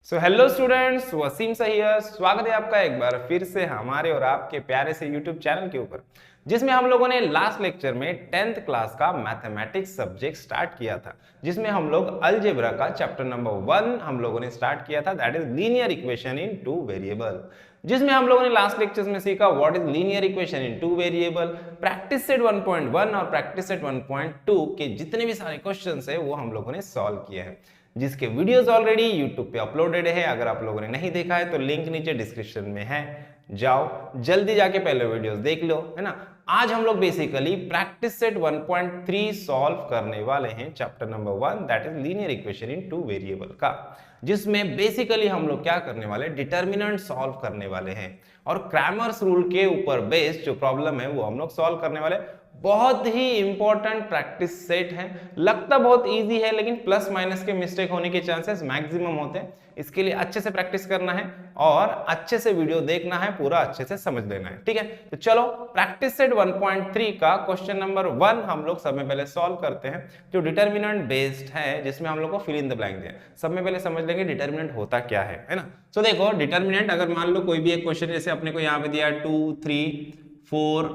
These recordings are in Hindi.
सो हेलो स्टूडेंट्स, वसीम सहिया स्वागत है आपका एक बार फिर से हमारे और आपके प्यारे से यूट्यूब चैनल के ऊपर, जिसमें हम लोगों ने लास्ट लेक्चर में 10th क्लास का मैथमेटिक्स सब्जेक्ट स्टार्ट किया था, जिसमें हम लोग अलजेब्रा का चैप्टर नंबर 1 हम लोगों ने स्टार्ट किया था, that is linear equation in two variable. जिसमें हम लोगों ने लास्ट लेक्चर्स में सीखा what is linear equation in two variable, practice set 1.1 और प्रैक्टिस सेट 1.2 के जितने भी सारे क्वेश्चंस है वो हम लोगों ने सॉल्व किए हैं, जिसके वीडियोस ऑलरेडी यूट्यूब पे अपलोडेड है। अगर आप लोगों ने नहीं देखा है तो लिंक नीचे डिस्क्रिप्शन में है, जाओ जल्दी जाके पहले वीडियोस देख लो, है ना। आज हम लोग बेसिकली प्रैक्टिस सेट 1.3 सॉल्व करने वाले हैं, chapter number 1 that is linear equation in two variable का, जिसमें बेसिकली हम लोग क्या करने वाले, डिटर्मिनेंट सॉल्व करने वाले हैं और क्रैमर्स रूल के ऊपर बेस्ड जो प्रॉब्लम है वो हम लोग सॉल्व करने वाले। बहुत ही इंपॉर्टेंट प्रैक्टिस सेट है, लगता बहुत इजी है लेकिन प्लस माइनस के मिस्टेक होने के चांसेस मैक्सिमम होते हैं। इसके लिए अच्छे से प्रैक्टिस करना है और अच्छे से वीडियो देखना है, पूरा अच्छे से समझ लेना है, ठीक है। तो चलो प्रैक्टिस सेट 1.3 का क्वेश्चन नंबर 1 हम लोग सब में पहले सॉल्व करते हैं, जो डिटर्मिनेंट बेस्ड है, जिसमें हम लोग को फिल इन द ब्लैंक दिया। सब में पहले समझ लेंगे डिटर्मिनेंट होता क्या है ना। तो देखो डिटर्मिनेंट, अगर मान लो कोई भी एक क्वेश्चन जैसे अपने को यहाँ पे दिया 2 3 4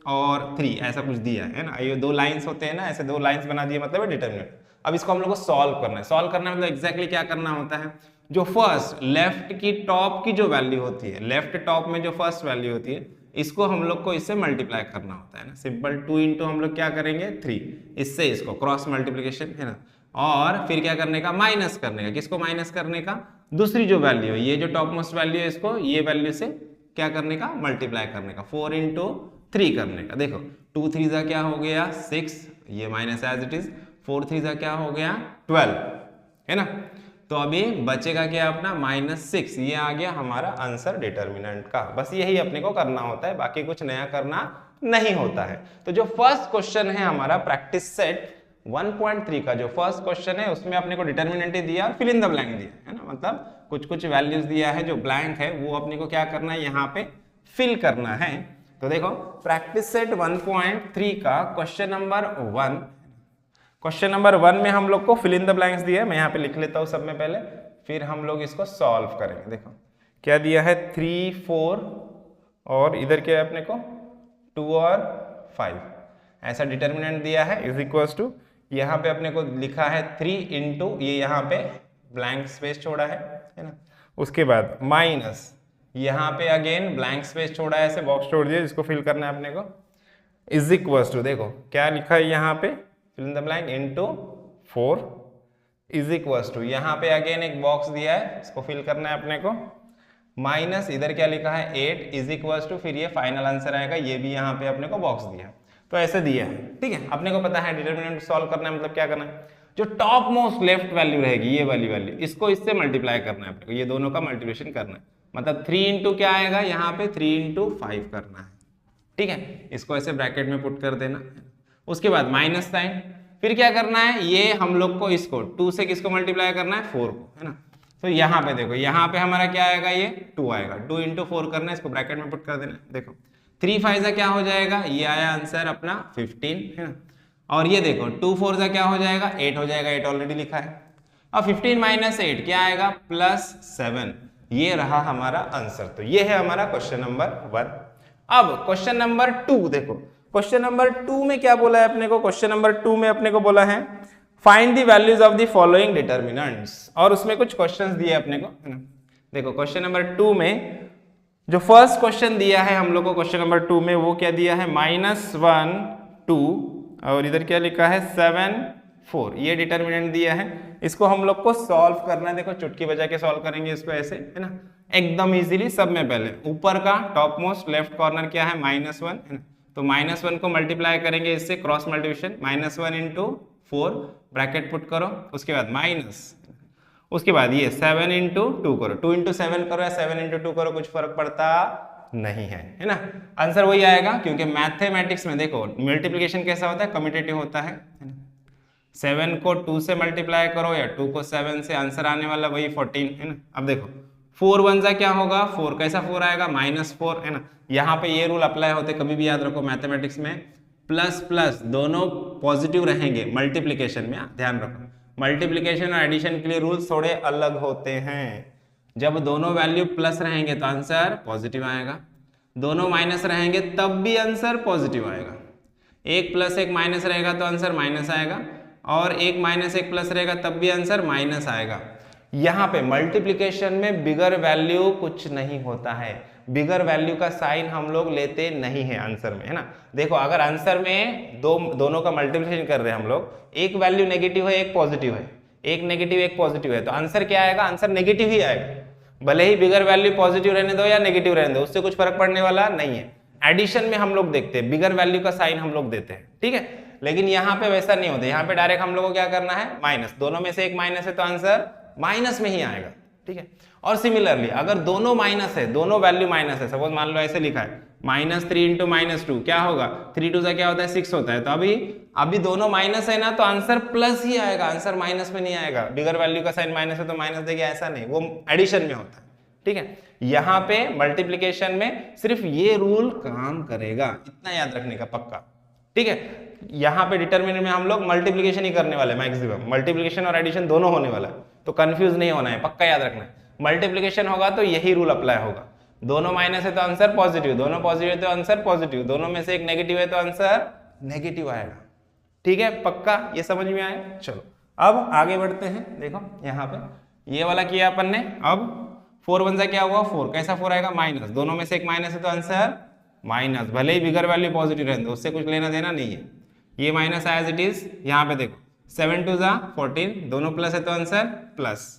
और 3 ऐसा कुछ दिया है ना, ये दो लाइंस होते हैं ना, ऐसे दो लाइंस बना दिए मतलब है डिटर्मिनेंट। अब इसको हम लोग को सॉल्व करना है। सॉल्व करना मतलब एग्जैक्टली क्या करना होता है, जो फर्स्ट लेफ्ट की टॉप की जो वैल्यू होती है, लेफ्ट टॉप में जो फर्स्ट वैल्यू होती है, इसको हम लोग को इससे मल्टीप्लाई करना होता है ना। सिंपल 2 इंटू हम लोग क्या करेंगे 3, इससे इसको क्रॉस मल्टीप्लीकेशन है ना। और फिर क्या करने का, माइनस करने का। किसको माइनस करने का, दूसरी जो वैल्यू है, ये जो टॉप मोस्ट वैल्यू है, इसको ये वैल्यू से क्या करने का, मल्टीप्लाई करने का। 4 इंटू 3 करने का। देखो 2 3 जा क्या हो गया 6, ये माइनस एज इट इज, 4 3 जा क्या हो गया 12, है ना। तो अभी बचेगा क्या अपना -6, ये आ गया हमारा आंसर डिटर्मिनेंट का। बस यही अपने को करना होता है, बाकी कुछ नया करना नहीं होता है। तो जो फर्स्ट क्वेश्चन है हमारा प्रैक्टिस सेट 1.3 का जो फर्स्ट क्वेश्चन है, उसमें अपने को डिटर्मिनेंट ही दिया और फिल इन द ब्लैंक दिया है ना, मतलब कुछ कुछ वैल्यूज दिया है, जो ब्लैंक है वो अपने को क्या करना है, यहाँ पे फिल करना है। तो देखो प्रैक्टिस सेट 1.3 का क्वेश्चन नंबर 1, क्वेश्चन नंबर 1 में हम लोग को फिल इन द ब्लैंक्स दिया है। मैं यहाँ पे लिख लेता हूँ सब में पहले, फिर हम लोग इसको सॉल्व करेंगे। देखो क्या दिया है 3 4 और इधर क्या है अपने को 2 और 5, ऐसा डिटर्मिनेंट दिया है। इज इक्वल्स टू यहाँ पे अपने को लिखा है 3 इंटू, ये यहाँ पे ब्लैंक स्पेस छोड़ा है ना। उसके बाद माइनस यहाँ पे अगेन ब्लैंक स्पेस छोड़ा है, ऐसे बॉक्स छोड़ दिया जिसको फिल करना है अपने को। इज इक्वल्स टू देखो क्या लिखा है यहाँ पे, fill in the blank into 4 is equals to यहाँ पे अगेन एक बॉक्स दिया है, इसको फिल करना है अपने को। माइनस इधर क्या लिखा है 8 इज इक्वल्स टू, फिर ये फाइनल आंसर आएगा, ये भी यहाँ पे अपने को बॉक्स दिया है। तो ऐसे दिया है, ठीक है। अपने को पता है डिटर्मिनेंट सॉल्व करना है, मतलब क्या करना है, जो टॉप मोस्ट लेफ्ट वैल्यू रहेगी ये वाली वैल्यू, इसको इससे मल्टीप्लाई करना है अपने को, ये दोनों का मल्टीप्लिकेशन करना है। मतलब 3 इंटू क्या आएगा यहाँ पे 3 इंटू 5 करना है, ठीक है। इसको ऐसे ब्रैकेट में पुट कर देना। उसके बाद माइनस साइन, फिर क्या करना है, ये हम लोग को इसको 2 से किसको मल्टीप्लाई करना है, 4 को, है ना। तो यहाँ पे देखो, यहाँ पे हमारा क्या आएगा, ये 2 आएगा, 2 इंटू 4 करना है, इसको ब्रैकेट में पुट कर देना। देखो 3 5 जा क्या हो जाएगा, ये आया आंसर अपना 15, है ना। और ये देखो 2 4 जा क्या हो जाएगा 8 हो जाएगा, 8 ऑलरेडी लिखा है। अब 15 माइनस 8 क्या आएगा +7, ये रहा हमारा आंसर। तो ये है हमारा क्वेश्चन नंबर 1। अब क्वेश्चन नंबर 2 देखो, क्वेश्चन नंबर 2 में क्या बोला है अपने को, क्वेश्चन नंबर 2 में अपने को बोला है find the values of the following determinants, और उसमें कुछ क्वेश्चंस दिए अपने को, है ना। देखो क्वेश्चन नंबर 2 में जो फर्स्ट क्वेश्चन दिया है हम लोग को, क्वेश्चन नंबर 2 में वो क्या दिया है -1 2 और इधर क्या लिखा है 7 4, ये डिटर्मिनेंट दिया है। इसको हम लोग को सॉल्व करना है। देखो चुटकी बजा के सॉल्व करेंगे इसको ऐसे, है ना, एकदम इजीली। सब में पहले ऊपर का टॉप मोस्ट लेफ्ट कॉर्नर क्या है -1, है ना, तो -1 को मल्टीप्लाई करेंगे इससे, cross multiplication, -1 into 4 bracket put करो। उसके बाद माइनस, उसके बाद ये 7 इंटू 2 करो, 2 इंटू 7 करो या 7 इंटू 2 करो, कुछ फर्क पड़ता नहीं है ना। आंसर वही आएगा, क्योंकि मैथमेटिक्स में देखो मल्टीप्लिकेशन कैसा होता है, कम्यूटेटिव होता है ना। 7 को 2 से मल्टीप्लाई करो या 2 को 7 से, आंसर आने वाला वही 14, है ना। अब देखो 4 1 जा क्या होगा 4, कैसा 4 आएगा -4, है ना। यहाँ पे ये रूल अप्लाई होते, कभी भी याद रखो मैथमेटिक्स में प्लस प्लस दोनों पॉजिटिव रहेंगे मल्टीप्लिकेशन में, ध्यान रखो। मल्टीप्लिकेशन और एडिशन के लिए रूल्स थोड़े अलग होते हैं। जब दोनों वैल्यू प्लस रहेंगे तो आंसर पॉजिटिव आएगा, दोनों माइनस रहेंगे तब भी आंसर पॉजिटिव आएगा। एक प्लस एक माइनस रहेगा तो आंसर माइनस आएगा, और एक माइनस एक प्लस रहेगा तब भी आंसर माइनस आएगा। यहाँ पे मल्टीप्लिकेशन में बिगर वैल्यू कुछ नहीं होता है, बिगर वैल्यू का साइन हम लोग लेते नहीं है आंसर में, है ना। देखो अगर आंसर में दोनों का मल्टीप्लिकेशन कर रहे हैं हम लोग, एक वैल्यू नेगेटिव है एक पॉजिटिव है, एक नेगेटिव एक पॉजिटिव है, तो आंसर क्या आएगा, आंसर नेगेटिव ही आएगा। भले ही बिगर वैल्यू पॉजिटिव रहने दो या नेगेटिव रहने दो, उससे कुछ फर्क पड़ने वाला नहीं है। एडिशन में हम लोग देखते हैं बिगर वैल्यू का साइन हम लोग देते हैं, ठीक है। लेकिन यहाँ पे वैसा नहीं होता, यहाँ पे डायरेक्ट हम लोग को क्या करना है, माइनस, दोनों में से एक माइनस है तो आंसर माइनस में ही आएगा, ठीक है। और सिमिलरली अगर दोनों माइनस है, दोनों वैल्यू माइनस है, सपोज मान लो ऐसे लिखा है -3 इंटू -2 क्या होगा, 3 2 क्या होता है 6 होता है, तो अभी दोनों माइनस है ना, तो आंसर प्लस ही आएगा, आंसर माइनस में नहीं आएगा। बिगर वैल्यू का साइन माइनस है तो माइनस देगा, ऐसा नहीं, वो एडिशन में होता है, ठीक है। यहाँ पे मल्टीप्लिकेशन में सिर्फ ये रूल काम करेगा, इतना याद रखने का पक्का, ठीक है। यहाँ पे डिटरमिनेंट में हम लोग मल्टीप्लिकेशन ही करने वाले, मैक्सिमम मल्टीप्लिकेशन और एडिशन दोनों होने वाला है, तो कंफ्यूज नहीं होना है, पक्का याद रखना है। मल्टीप्लिकेशन होगा तो यही रूल अप्लाई होगा, दोनों माइनस है तो आंसर पॉजिटिव, दोनों पॉजिटिव है तो आंसर पॉजिटिव, दोनों में से एक नेगेटिव है तो आंसर नेगेटिव आएगा, ठीक है। पक्का ये समझ में आए। चलो अब आगे बढ़ते हैं। देखो यहाँ पे ये वाला किया अपन ने, अब 4 1 क्या हुआ 4, कैसा 4 आएगा, माइनस, दोनों में से एक माइनस है तो आंसर माइनस, भले ही बिगर वैल्यू पॉजिटिव रहने दो, उससे कुछ लेना देना नहीं है, ये माइनस एज इट इज। यहाँ पे देखो 7 2 14, दोनों प्लस है तो आंसर प्लस।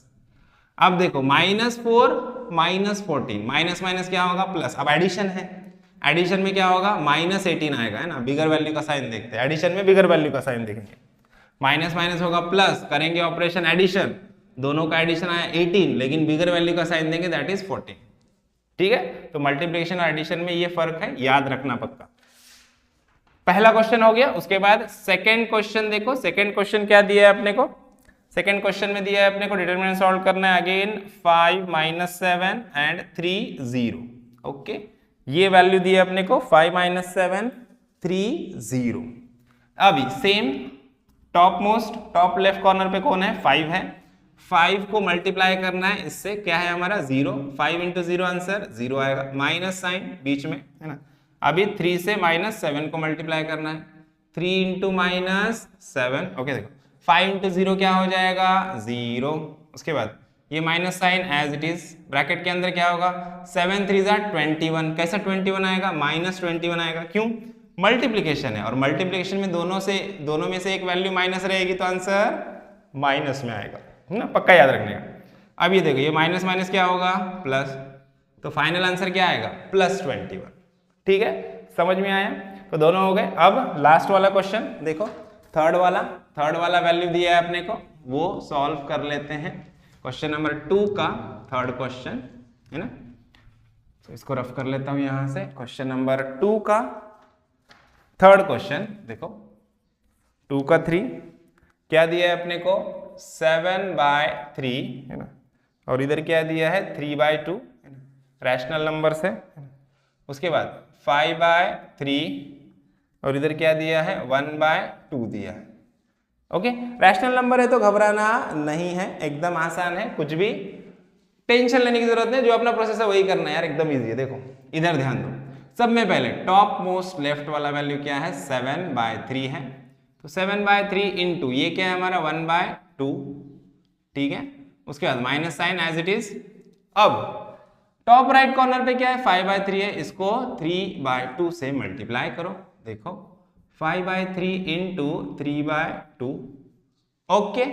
अब देखो -4 -14, माइनस माइनस क्या होगा प्लस, अब एडिशन है, एडिशन में क्या होगा -18 आएगा, है ना, बिगर वैल्यू का साइन देखते हैं, एडिशन में बिगर वैल्यू का साइन देखेंगे, माइनस माइनस होगा प्लस, करेंगे ऑपरेशन एडिशन, दोनों का एडिशन आया 18, लेकिन बिगर वैल्यू का साइन देंगे दैट इज 14, ठीक है। तो मल्टीप्लिकेशन और एडिशन में ये फर्क है, याद रखना पक्का। पहला क्वेश्चन हो गया, उसके बाद सेकंड क्वेश्चन देखो, सेकंड क्वेश्चन क्या दिया है अपने को, सेकंड क्वेश्चन में दिया है अपने को डिटरमिनेंट सॉल्व करना है, अगेन 5 -7 एंड 3 0, ओके। ये वैल्यू दी है अपने को 5 -7 3 0। अभी same top most, top left corner पे कौन है, 5 है, 5 को मल्टीप्लाई करना है इससे, क्या है हमारा 0, 5 इंटू 0 आंसर 0 आएगा, माइनस साइन बीच में, है ना। अभी 3 से -7 को मल्टीप्लाई करना है, 3 इंटू -7, ओके। देखो 5 इंटू 0 क्या हो जाएगा 0, उसके बाद ये minus sign as it is, bracket के अंदर क्या होगा 7 3 21, कैसा 21 आएगा, -21 आएगा, क्यों, मल्टीप्लिकेशन है, और मल्टीप्लिकेशन में दोनों में से एक वैल्यू माइनस रहेगी तो आंसर माइनस में आएगा, है ना, पक्का याद रखने का। अब ये देखो ये माइनस माइनस क्या होगा प्लस, तो फाइनल आंसर क्या आएगा +21, ठीक है, समझ में आया। तो दोनों हो गए। अब लास्ट वाला क्वेश्चन देखो, थर्ड वाला वैल्यू दिया है अपने को, वो सॉल्व कर लेते हैं। क्वेश्चन नंबर 2 का थर्ड क्वेश्चन, है ना, तो इसको रफ कर लेता हूं यहां से। क्वेश्चन नंबर 2 का थर्ड क्वेश्चन देखो, 2 का 3 क्या दिया है अपने को 7/3, है ना, और इधर क्या दिया है 3/2, है ना, रैशनल नंबर से। उसके बाद 5/3 और इधर क्या दिया है 1/2 दिया है, ओके। रैशनल नंबर है तो घबराना नहीं है, एकदम आसान है, कुछ भी टेंशन लेने की जरूरत नहीं, जो अपना प्रोसेस है वही करना है यार, एकदम इजी है। देखो इधर ध्यान दो, सब में पहले टॉप मोस्ट लेफ्ट वाला वैल्यू क्या है 7/3 है, तो 7/3 इंटू ये क्या है हमारा 1/2, ठीक है। उसके बाद minus sign as it is. अब टॉप राइट कॉर्नर पे क्या है 5/3 है, इसको 3/2 से मल्टीप्लाई करो, देखो 5/3 इंटू 3/2, ओके।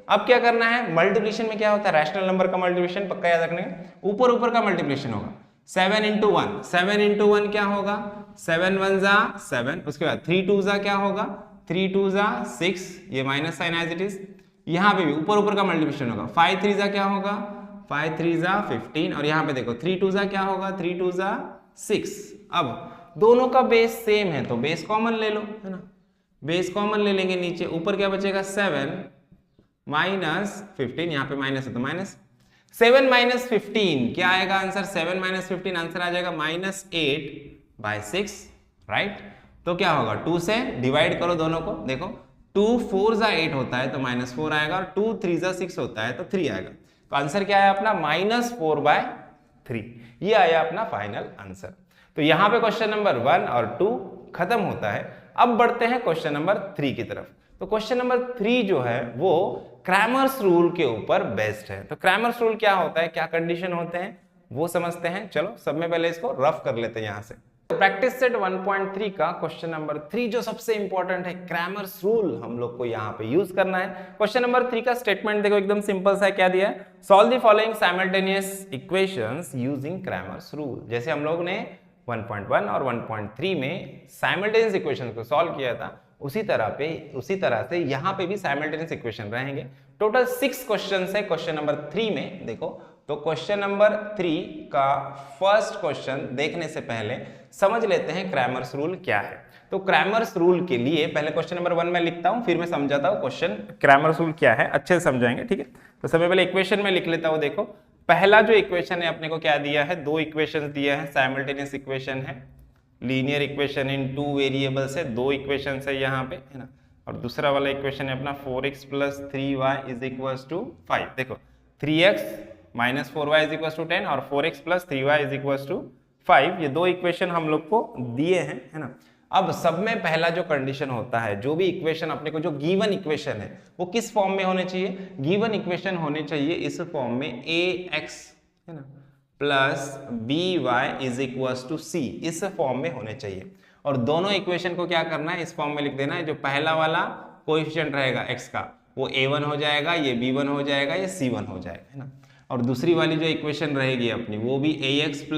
अब क्या करना है, मल्टीप्लिकेशन में क्या होता है रैशनल नंबर का मल्टीप्लिकेशन, पक्का याद रखने का, ऊपर ऊपर का मल्टीप्लिकेशन होगा, 7 इंटू 1, 7 इंटू 1 क्या होगा 7 1 7, उसके बाद 3 2 क्या होगा 3 2 6, ये minus sign as it is. यहाँ पे भी ऊपर ऊपर का मल्टीप्लिकेशन होगा, 5 3 क्या होगा 5 3 15, और यहाँ पे देखो 3 2 क्या होगा 3 2 6। अब दोनों का बेस सेम है तो बेस कॉमन ले लो, है ना, बेस कॉमन ले लेंगे, नीचे ऊपर क्या बचेगा 7 -15, यहाँ पे माइनस है तो माइनस 7 -15 क्या आएगा आंसर 7 -15 आंसर आ जाएगा -8/6, राइट। तो क्या होगा 2 से डिवाइड करो दोनों को, देखो 2 4 जा 8 होता है तो -4 आएगा, और 2 3 जा 6 होता है तो 3 आएगा। तो आंसर क्या है अपना -4/3। ये आया अपना फाइनल आंसर। तो यहाँ पे क्वेश्चन नंबर 1 और 2 खत्म होता है। अब बढ़ते हैं क्वेश्चन नंबर 3 की तरफ। तो क्वेश्चन नंबर 3 जो है वो क्रैमर्स रूल के ऊपर बेस्ड है। तो क्रैमर्स रूल क्या होता है, क्या कंडीशन होते हैं वो समझते हैं। चलो सब में पहले इसको रफ कर लेते हैं यहाँ से। प्रैक्टिस सेट 1.3 का क्वेश्चन नंबर 3 जो सबसे इंपॉर्टेंट है, क्रैमर्स रूल हम लोग को यहाँ पे यूज करना है। क्वेश्चन नंबर 3 का स्टेटमेंट देखो एकदम सिंपल सा है, क्या दिया है, solve the following simultaneous equations using Cramer's rule. जैसे हम लोग ने 1.1 और 1.3 में साइमल्टेनियस इक्वेशन को सॉल्व किया था, उसी तरह से यहाँ पे भी साइमल्टेनियस इक्वेशन रहेंगे। टोटल 6 क्वेश्चन है क्वेश्चन नंबर 3 में। देखो तो क्वेश्चन नंबर 3 का फर्स्ट क्वेश्चन देखने से पहले समझ लेते हैं क्रैमर्स रूल क्या है। तो क्रैमर्स रूल के लिए पहले क्वेश्चन नंबर 1 में लिखता हूं, फिर मैं समझाता हूं क्वेश्चन क्रैमर्स रूल क्या है, अच्छे से समझाएंगे, ठीक है। तो सबसे पहले इक्वेशन में लिख लेता हूं। देखो पहला जो इक्वेशन है अपने को क्या दिया है, 2 इक्वेशन दिया है, साइमल्टेनियस इक्वेशन है, लीनियर इक्वेशन इन 2 वेरिएबल्स है, 2 इक्वेशन है यहाँ पे, है ना। और दूसरा वाला इक्वेशन है अपना 4x + 3y = 5। देखो 3x - 4y = 10 और 4x + 3y = 5, ये 2 इक्वेशन हम लोग को दिए हैं, है ना। अब सब में पहला जो कंडीशन होता है, जो भी इक्वेशन अपने को जो गिवन इक्वेशन है वो किस फॉर्म में होने चाहिए, गिवन इक्वेशन होने चाहिए इस फॉर्म में ax, है ना, +by = c, इस फॉर्म में होने चाहिए। और दोनों इक्वेशन को क्या करना है, इस फॉर्म में लिख देना है। जो पहला वाला कोएफिशिएंट रहेगा x का वो a1 हो जाएगा, ये b1 हो जाएगा, ये c1 हो जाएगा, है ना। और दूसरी वाली जो इक्वेशन रहेगी अपनी वो भी ax +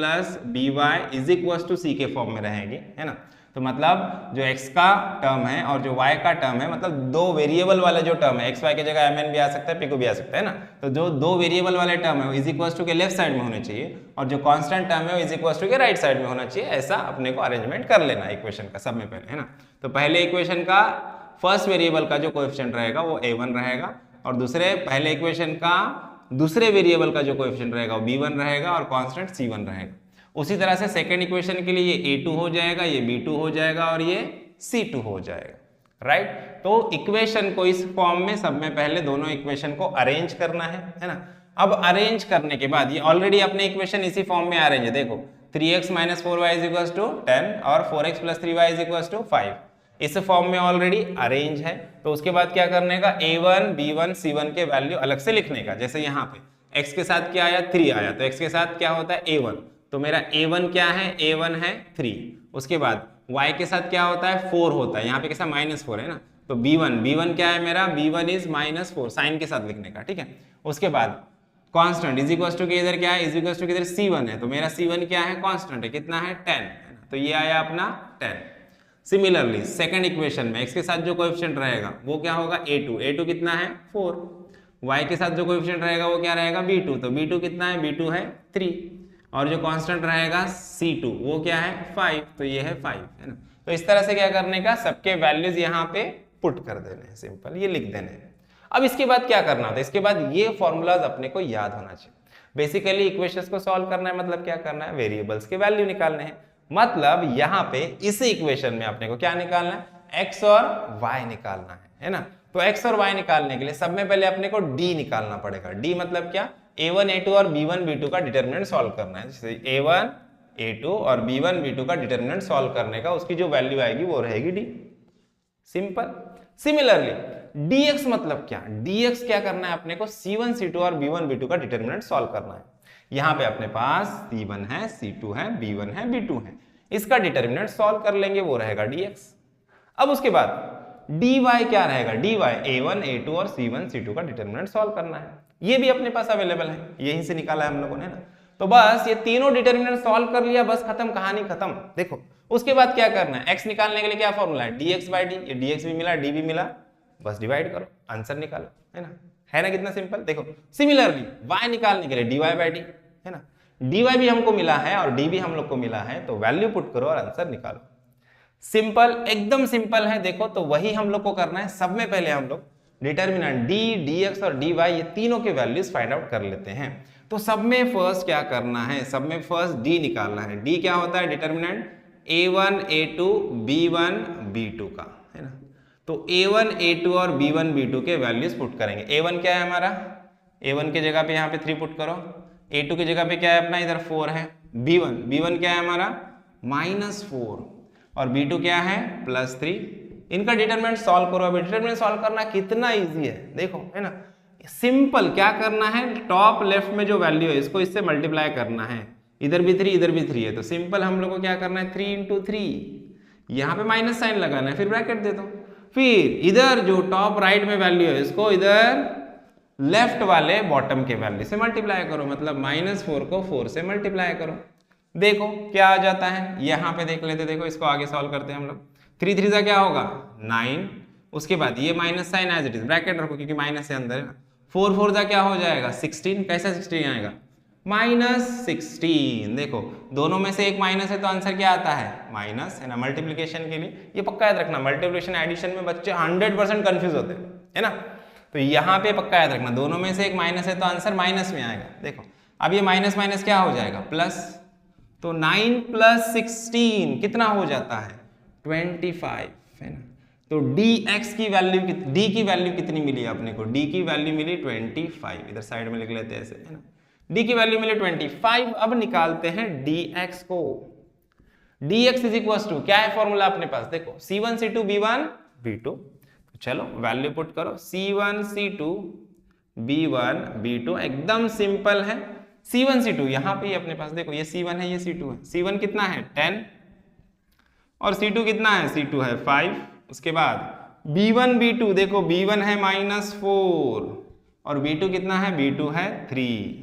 by = c के फॉर्म में रहेगी, है ना। तो मतलब जो x का टर्म है और जो y का टर्म है, मतलब 2 वेरिएबल वाला जो टर्म है, x y की जगह mn भी आ सकता है, p को भी आ सकता है ना। तो जो 2 वेरिएबल वाले टर्म है वो = के लेफ्ट साइड में होने चाहिए, और जो कांस्टेंट टर्म है वो = के राइट साइड में होना चाहिए। ऐसा अपने को अरेंजमेंट कर लेना है इक्वेशन का सब में पहले, है ना। तो पहले इक्वेशन का फर्स्ट वेरिएबल का जो कोएफिशिएंट रहेगा वो a1 रहेगा, और दूसरे पहले इक्वेशन का दूसरे वेरिएबल का जो कोएफिशिएंट रहेगा वो b1 रहेगा, और कांस्टेंट c1 रहेगा। उसी तरह से सेकंड इक्वेशन के लिए ये a2 हो जाएगा, ये b2 हो जाएगा, और ये c2 हो जाएगा, राइट। तो इक्वेशन को इस फॉर्म में सब में पहले दोनों इक्वेशन को अरेंज करना है ना। अब अरेंज करने के बाद ये ऑलरेडी अपने इक्वेशन इसी फॉर्म में अरेंज है। देखो 3x - 4y = 10 और 4x + 3y = 5, इस फॉर्म में ऑलरेडी अरेंज है। तो उसके बाद क्या करने का, a1 b1 c1 के वैल्यू अलग से लिखने का। जैसे यहाँ पे x के साथ क्या आया, 3 आया, तो x के साथ क्या होता है, a1, तो मेरा a1 क्या है, a1 है 3। उसके बाद y के साथ क्या होता है, 4 होता है, यहाँ पे कैसा -4 है ना। तो b1 क्या है मेरा, b1 इज -4, साइन के साथ लिखने का, ठीक है। उसके बाद कांस्टेंट = के इधर क्या है, = के इधर c1 है, तो मेरा c1 क्या है, कांस्टेंट है, कितना है, 10, है ना। तो ये आया अपना 10। सिमिलरली सेकंड इक्वेशन में x के साथ जो कोएफिशिएंट रहेगा वो क्या होगा, a2 कितना है, 4। y के साथ जो कोएफिशिएंट रहेगा वो क्या रहेगा, b2, तो b2 कितना है, b2 है 3, और जो कांस्टेंट रहेगा c2 वो क्या है, 5, तो ये है 5, है ना। तो इस तरह से क्या करने का, सबके वैल्यूज यहाँ पे पुट कर देने हैं, सिंपल ये लिख देने हैं। अब इसके बाद क्या करना था, इसके बाद ये फॉर्मूलाज अपने को याद होना चाहिए। बेसिकली इक्वेशंस को सॉल्व करना है, मतलब क्या करना है, वेरिएबल्स के वैल्यू निकालने हैं। मतलब यहाँ पे इस इक्वेशन में अपने को क्या निकालना है, x और y निकालना है ना। तो x और y निकालने के लिए सब में पहले अपने को d निकालना पड़ेगा। d मतलब क्या, a1 a2 और b1 b2 का डिटरमिनेंट सॉल्व करना है। जैसे a1 a2 और b1 b2 का डिटरमिनेंट सॉल्व करने का उसकी जो वैल्यू आएगी वो रहेगी d, सिंपल। सिमिलरली dx मतलब क्या, dx क्या करना है अपने को, c1 c2 और b1 b2 का डिटरमिनेंट सॉल्व करना है। यहाँ पे अपने पास c1 है, c2 है, b1 है, b2 है, इसका डिटरमिनेंट सॉल्व कर लेंगे, वो रहेगा dx। अब उसके बाद dy क्या रहेगा, dy a1 a2 और c1 c2 का डिटरमिनेंट सॉल्व करना है। ये भी अपने पास अवेलेबल है, यहीं से निकाला है हम लोगों ने ना। तो बस ये तीनों डिटरमिनेंट सॉल्व कर लिया, बस खत्म, कहानी खत्म। देखो उसके बाद क्या करना है, x निकालने के लिए क्या फॉर्मूला है, dx/d, ये dx भी मिला, d भी मिला, बस डिवाइड करो, आंसर निकालो, है ना कितना सिंपल। देखो सिमिलरली y निकालने के लिए dy/d, है ना, dy भी हमको मिला है और d भी हम लोग को मिला है, तो वैल्यू पुट करो और आंसर निकालो। सिंपल, एकदम सिंपल है। देखो तो वही हम लोग को करना है। सब में पहले हम लोग डिटरमिनेंट d, dx और dy ये तीनों के वैल्यूज फाइंड आउट कर लेते हैं। तो सब में फर्स्ट क्या करना है, सब में फर्स्ट d निकालना है। d क्या होता है, determinant a1 a2 b1 b2 का, है ना। तो a1 a2 और b1 b2 के वैल्यूज पुट करेंगे। a1 क्या है हमारा, a1 के जगह पे यहाँ पे 3 पुट करो, a2 की जगह पे क्या है अपना इधर 4 है, b1 क्या है हमारा -4 और b2 क्या है +3। इनका डिटरमिनेंट सॉल्व करो। अभी डिटरमिनेंट सॉल्व करना कितना इजी है, देखो है ना, सिंपल। क्या करना है, टॉप लेफ्ट में जो वैल्यू है इसको इससे मल्टीप्लाई करना है, इधर भी 3 इधर भी 3 है, तो सिंपल हम लोग को क्या करना है 3 × 3, यहाँ पे माइनस साइन लगाना है, फिर ब्रैकेट दे दो, फिर इधर जो टॉप राइट में वैल्यू है इसको इधर लेफ्ट वाले बॉटम के वैल्यू से मल्टीप्लाई करो, मतलब -4 को 4 से मल्टीप्लाई करो। देखो क्या आ जाता है, यहाँ पे देख लेते, देखो इसको आगे सॉल्व करते हैं हम लोग। 3 3 क्या होगा 9, उसके बाद ये minus sign as it is, bracket रखो क्योंकि माइनस है अंदर है ना। 4 4 क्या हो जाएगा 16, कैसा 16 आएगा -16। देखो दोनों में से एक माइनस है तो आंसर क्या आता है माइनस, है ना। मल्टीप्लिकेशन के लिए ये पक्का याद रखना, मल्टीप्लिकेशन एडिशन में बच्चे 100% कंफ्यूज होते हैं, है ना। तो यहाँ पे पक्का याद रखना, दोनों में से एक माइनस है तो आंसर माइनस में आएगा। देखो अब ये माइनस माइनस क्या हो जाएगा प्लस, तो 9 + 16 कितना हो जाता है 25, है ना। तो dx की वैल्यू, d की वैल्यू कितनी मिली अपने को, d की वैल्यू मिली 25, इधर साइड में लिख लेते हैं ऐसे, है ना। d की वैल्यू मिली 25। अब निकालते हैं dx को। dx = क्या है फॉर्मूला अपने पास, देखो c1 c2 b1 b2। चलो वैल्यू पुट करो, c1 c2 b1 b2, एकदम सिंपल है। c1 c2 यहाँ पे अपने पास देखो, ये c1 है ये c2 है। c1 कितना है 10 और c2 कितना है c2 है 5। उसके बाद b1 b2, देखो b1 है -4 और b2 कितना है b2 है 3।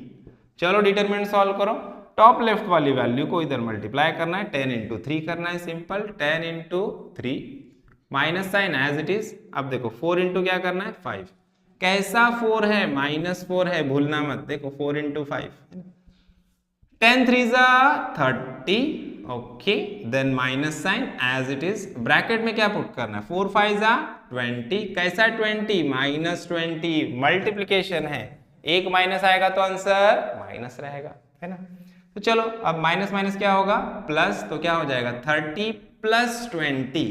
चलो डिटरमिनेंट सॉल्व करो, टॉप लेफ्ट वाली वैल्यू को इधर मल्टीप्लाई करना है, 10 × 3 करना है, simple 10 × 3, minus sign as it is. अब देखो 4 × क्या करना है 5, कैसा 4 है -4 है, भूलना मत। देखो 4 × 5, 10 3 30, okay, then minus sign as it is, bracket में क्या पुट करना है 4 5 20, कैसा 20 -20, मल्टीप्लिकेशन है, एक माइनस आएगा तो आंसर माइनस रहेगा, है ना। तो चलो अब माइनस माइनस क्या होगा प्लस, तो क्या हो जाएगा 30 + 20,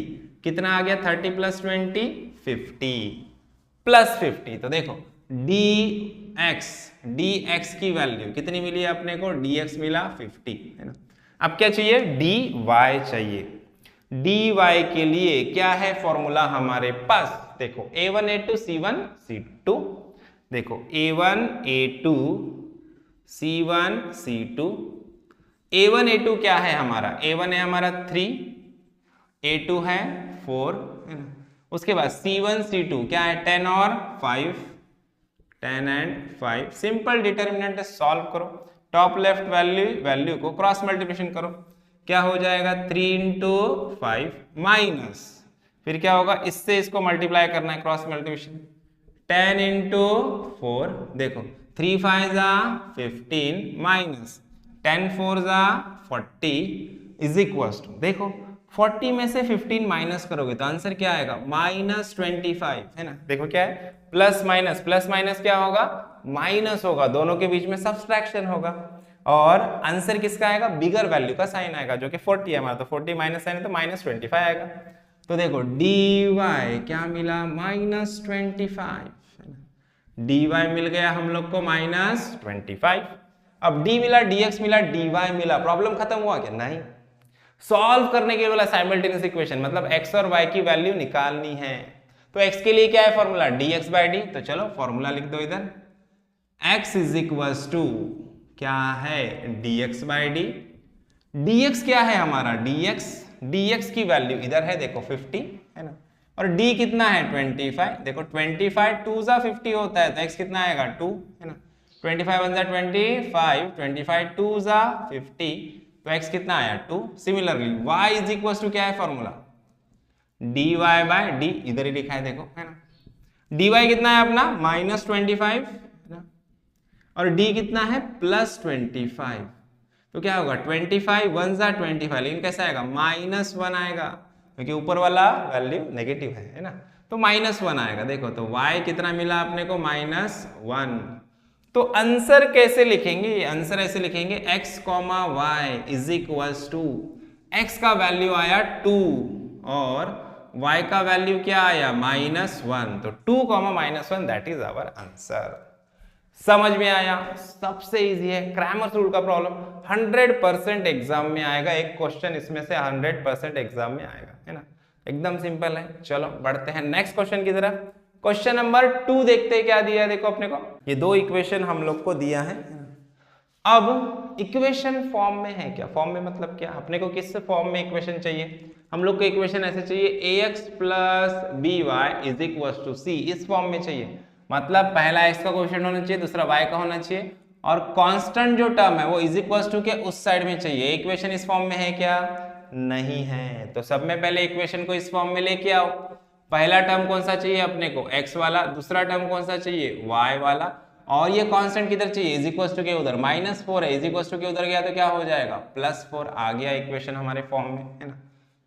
कितना आ गया 30 + 20 50 + 50। तो देखो dx की वैल्यू कितनी मिली है अपने को, dx मिला 50, है ना। अब क्या चाहिए dy चाहिए। dy के लिए क्या है फॉर्मूला हमारे पास, देखो a1 a2 c1 c2, देखो a1 a2 c1 c2, a1 a2 क्या है हमारा, a1 है हमारा 3, a2 है 4, है ना। उसके बाद c1 c2 क्या है 10 और 5, 10 and 5, सिंपल डिटरमिनेंट सॉल्व करो, टॉप लेफ्ट वैल्यू को क्रॉस मल्टीप्लिकेशन करो, क्या हो जाएगा 3 × 5 माइनस, फिर क्या होगा इससे इसको मल्टीप्लाई करना है क्रॉस मल्टीप्लिकेशन, 10 × 4, देखो 3 5 15 माइनस 10 4 40 इज इक्वल टू, देखो 40 में से 15 माइनस करोगे तो आंसर क्या आएगा -25, है ना। देखो क्या है प्लस माइनस क्या होगा माइनस होगा, दोनों के बीच में सब्सट्रैक्शन होगा और आंसर किसका आएगा बिगर वैल्यू का साइन आएगा जो कि 40 है हमारा, तो 40 माइनस साइन है तो -25 आएगा। तो देखो dy क्या मिला -25, है ना। dy मिल गया हम लोग को -25। अब d मिला dx मिला dy मिला, प्रॉब्लम खत्म हुआ क्या, नहीं। सॉल्व करने के लिए बोला साइमल्टेनियस इक्वेशन, मतलब x और y की वैल्यू निकालनी है। तो x के लिए क्या है फॉर्मूला dx/d, तो चलो फॉर्मूला लिख दो इधर, x = क्या है dx/d, dx क्या है हमारा dx की वैल्यू इधर है देखो 50, है ना, और d कितना है 25, देखो 25 2 50 होता है तो x कितना आएगा 2, है ना। 25 1 25, 25 2 50, तो x कितना आया 2। सिमिलरली y = क्या है फॉर्मूला dy/d, इधर ही लिखा है देखो, है ना। dy कितना है अपना -25, है ना, और d कितना है +25, तो क्या होगा 25 1 25, लेकिन कैसा आएगा -1 आएगा क्योंकि ऊपर वाला वैल्यू नेगेटिव है ना, तो -1 आएगा। देखो तो y कितना मिला अपने को -1। तो आंसर कैसे लिखेंगे, आंसर ऐसे लिखेंगे x, y = x का वैल्यू आया 2 और y का वैल्यू क्या आया -1, तो 2, -1 दैट इज आवर आंसर। समझ में आया? सबसे इजी है, क्रैमर्स रूल का प्रॉब्लम 100% एग्जाम में आएगा, एक क्वेश्चन इसमें से 100% एग्जाम में आएगा, है ना, एकदम सिंपल है। चलो बढ़ते हैं नेक्स्ट क्वेश्चन की तरफ। क्वेश्चन नंबर 2 देखते हैं क्या दिया है। देखो अपने को ये दो इक्वेशन हम लोग को दिया है। अब इक्वेशन फॉर्म में है क्या, फॉर्म में मतलब क्या, अपने को किस फॉर्म में इक्वेशन चाहिए, हम लोग को इक्वेशन ऐसे चाहिए ax + by = c, इस फॉर्म में चाहिए। मतलब पहला x का कोएफिशिएंट होना चाहिए, दूसरा y का होना चाहिए, और कांस्टेंट जो टर्म है वो = के उस साइड में चाहिए। इक्वेशन इस फॉर्म में है क्या, नहीं है। तो सब में पहले इक्वेशन को इस फॉर्म में लेके आओ। पहला टर्म कौन सा चाहिए अपने को, x वाला, दूसरा टर्म कौन सा चाहिए, y वाला, और ये कांस्टेंट किधर चाहिए, = के उधर, -4 है, = के उधर गया तो क्या हो जाएगा, +4 आ गया। इक्वेशन हमारे फॉर्म में है ना,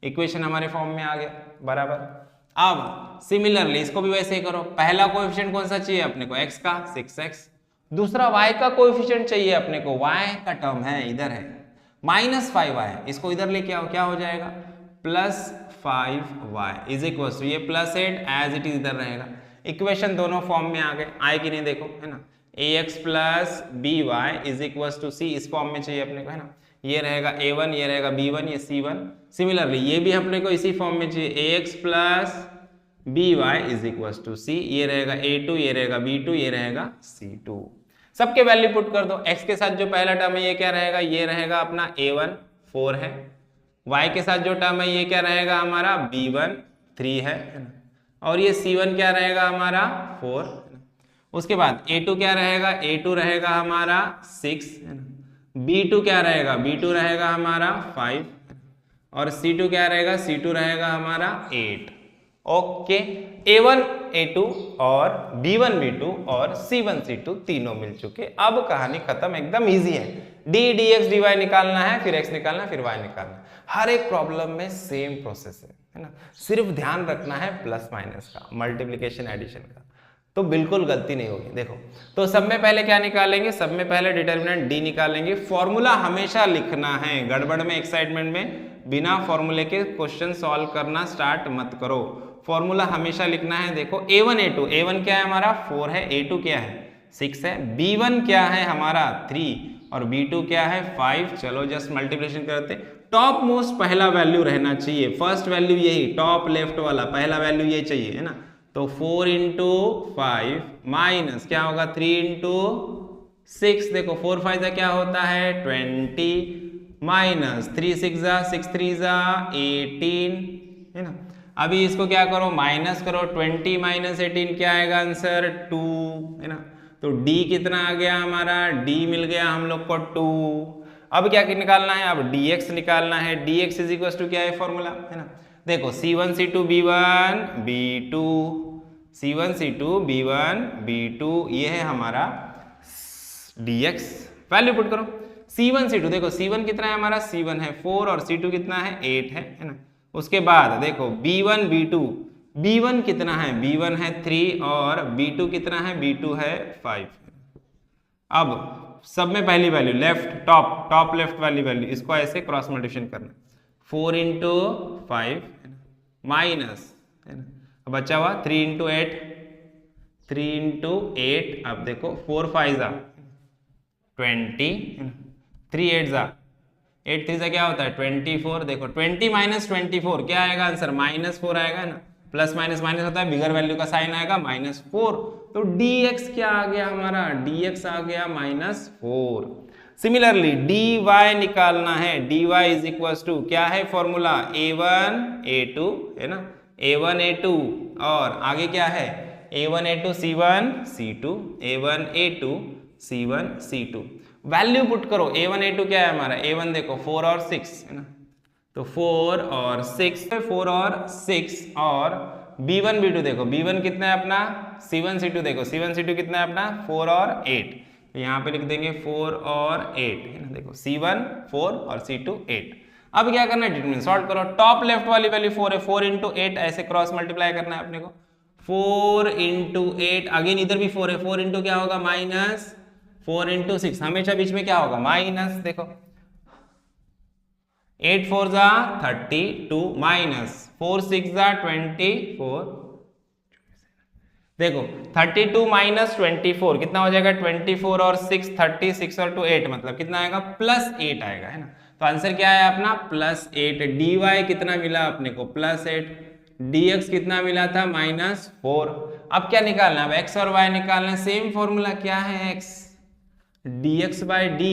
इक्वेशन हमारे फॉर्म में आ गया, बराबर। अब सिमिलरली इसको भी वैसे ही करो। पहला कोएफिशिएंट कौन सा चाहिए अपने को, x का 6x, दूसरा y का कोएफिशिएंट चाहिए अपने को, y का टर्म है इधर है -5y, इसको इधर लेके आओ, क्या हो जाएगा +5y = ये +8 एज इट इज इधर रहेगा। इक्वेशन दोनों फॉर्म में आ गए, आए कि नहीं देखो, है ना, ax + by = c, इस फॉर्म में चाहिए अपने को, है ना, ये रहेगा a1, ये रहेगा b1, ये c1। सिमिलरली ये भी अपने को इसी फॉर्म में चाहिए, ax + by = c, ये रहेगा a2, ये रहेगा b2, ये रहेगा c2। सबके वैल्यू पुट कर दो। x के साथ जो पहला टर्म है ये क्या रहेगा, ये रहेगा अपना a1 4 है, y के साथ जो टर्म है ये क्या रहेगा हमारा b1 3 है ना, और ये c1 क्या रहेगा हमारा 4 है ना। उसके बाद a2 क्या रहेगा, a2 रहेगा हमारा 6 है ना, b2 क्या रहेगा, b2 रहेगा हमारा 5, और c2 क्या रहेगा, c2 रहेगा हमारा 8। ओके, a1 a2 और b1 b2 और c1 c2 तीनों मिल चुके। अब कहानी खत्म, एकदम इजी है। d dx dy निकालना है, फिर x निकालना है, फिर y निकालना है। हर एक प्रॉब्लम में सेम प्रोसेस है ना, सिर्फ ध्यान रखना है प्लस माइनस का, मल्टीप्लिकेशन एडिशन का, तो बिल्कुल गलती नहीं होगी। देखो तो सब में पहले क्या निकालेंगे, सब में पहले डिटर्मिनेंट d निकालेंगे। फॉर्मूला हमेशा लिखना है, गड़बड़ में एक्साइटमेंट में बिना फॉर्मूले के क्वेश्चन सॉल्व करना स्टार्ट मत करो। फॉर्मूला हमेशा लिखना है। देखो a1 a2, a1 क्या है हमारा 4 है, a2 क्या है 6 है, b1 क्या है हमारा 3 और b2 क्या है 5। चलो जस्ट मल्टीप्लिकेशन करते, टॉप मोस्ट पहला वैल्यू रहना चाहिए, फर्स्ट वैल्यू यही, टॉप लेफ्ट वाला पहला वैल्यू ये चाहिए, है ना। तो 4 × 5 माइनस क्या होगा 3 × 6, देखो 4 5 क्या होता है 20, माइनस 3 6 6 3 18, है ना। अभी इसको क्या करो, माइनस करो, 20 - 18 क्या आएगा आंसर 2, है ना। तो d कितना आ गया हमारा, d मिल गया हम लोग को 2। अब क्या निकालना है, अब dx निकालना है। dx = क्या है फॉर्मूला, है ना। देखो c1 c2 b1 b2, c1 c2 b1 b2, ये है हमारा dx। वैल्यू पुट करो, c1 c2, देखो c1 कितना है हमारा, c1 है 4 और c2 कितना है 8 है ना। उसके बाद देखो b1 b2, b1 कितना है, b1 है 3 और b2 कितना है, b2 है 5। अब सब में पहली वैल्यू लेफ्ट, टॉप लेफ्ट वाली वैल्यू, इसको ऐसे क्रॉस मल्टीप्लिकेशन करना, 4 × 5 माइनस, है ना, अब बचा हुआ 3 × 8, 3 × 8। अब देखो 4 5 20, 3 8 8 3 क्या होता है 24। देखो 20 - 24 क्या आएगा आंसर, -4 आएगा ना, प्लस माइनस माइनस होता है, बिगर वैल्यू का साइन आएगा -4। तो dx क्या आ गया हमारा, dx आ गया -4। सिमिलरली dy निकालना है, dy = क्या है फॉर्मूला, a1 a2, है ना, a1 a2 और आगे क्या है a1 a2 c1 c2, a1 a2 c1 c2। Value put करो, a1 a2 क्या है हमारा, a1 देखो 4 और 6, है ना, तो 4 और 6, 4 और 6 और b1 b2 देखो b1 कितना है अपना, c1 c2 देखो c1 c2 कितना है अपना 4 और 8, तो यहाँ पे लिख देंगे 4 और 8, है ना। देखो c1 4 और c2 8। अब क्या करना है, डिटरमिनेंट सॉल्व करो। टॉप लेफ्ट वाली वैल्यू 4 है, 4 × 8 ऐसे क्रॉस मल्टीप्लाई करना है अपने को, 4 × 8, अगेन इधर भी 4 है, 4 × क्या होगा -4 × 6, हमेशा बीच में क्या होगा माइनस। देखो 8 4 जा 32 माइनस 4 6 जा 24। देखो 32 माइनस 24 कितना हो जाएगा 24 और 6 36 और 2 8 मतलब कितना आएगा +8 आएगा, है ना। तो आंसर क्या है अपना +8। dy कितना मिला अपने को +8, dx कितना मिला था -4। अब क्या निकालना है, अब x और y निकालना है। सेम फॉर्मूला क्या है x dx by d,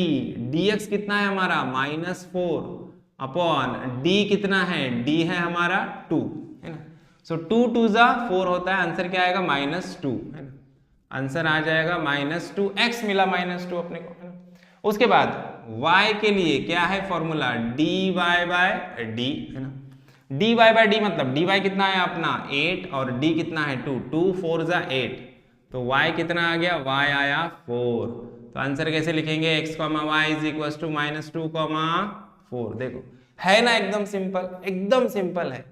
dx कितना है हमारा -4 अपॉन d कितना है, d है हमारा 2, है ना। सो 2 2 जा 4 होता है, आंसर क्या आएगा -2, है ना। आंसर आ जाएगा -2, x मिला -2 अपने को, है ना। उसके बाद y के लिए क्या है फॉर्मूला dy बाय d, है ना। dy बाय d मतलब dy कितना है अपना 8 और d कितना है 2, 2 4 जा 8, तो y कितना आ गया, y आया 4। तो आंसर कैसे लिखेंगे x, y is equal to -2, 4। देखो है ना एकदम सिंपल, एकदम सिंपल है,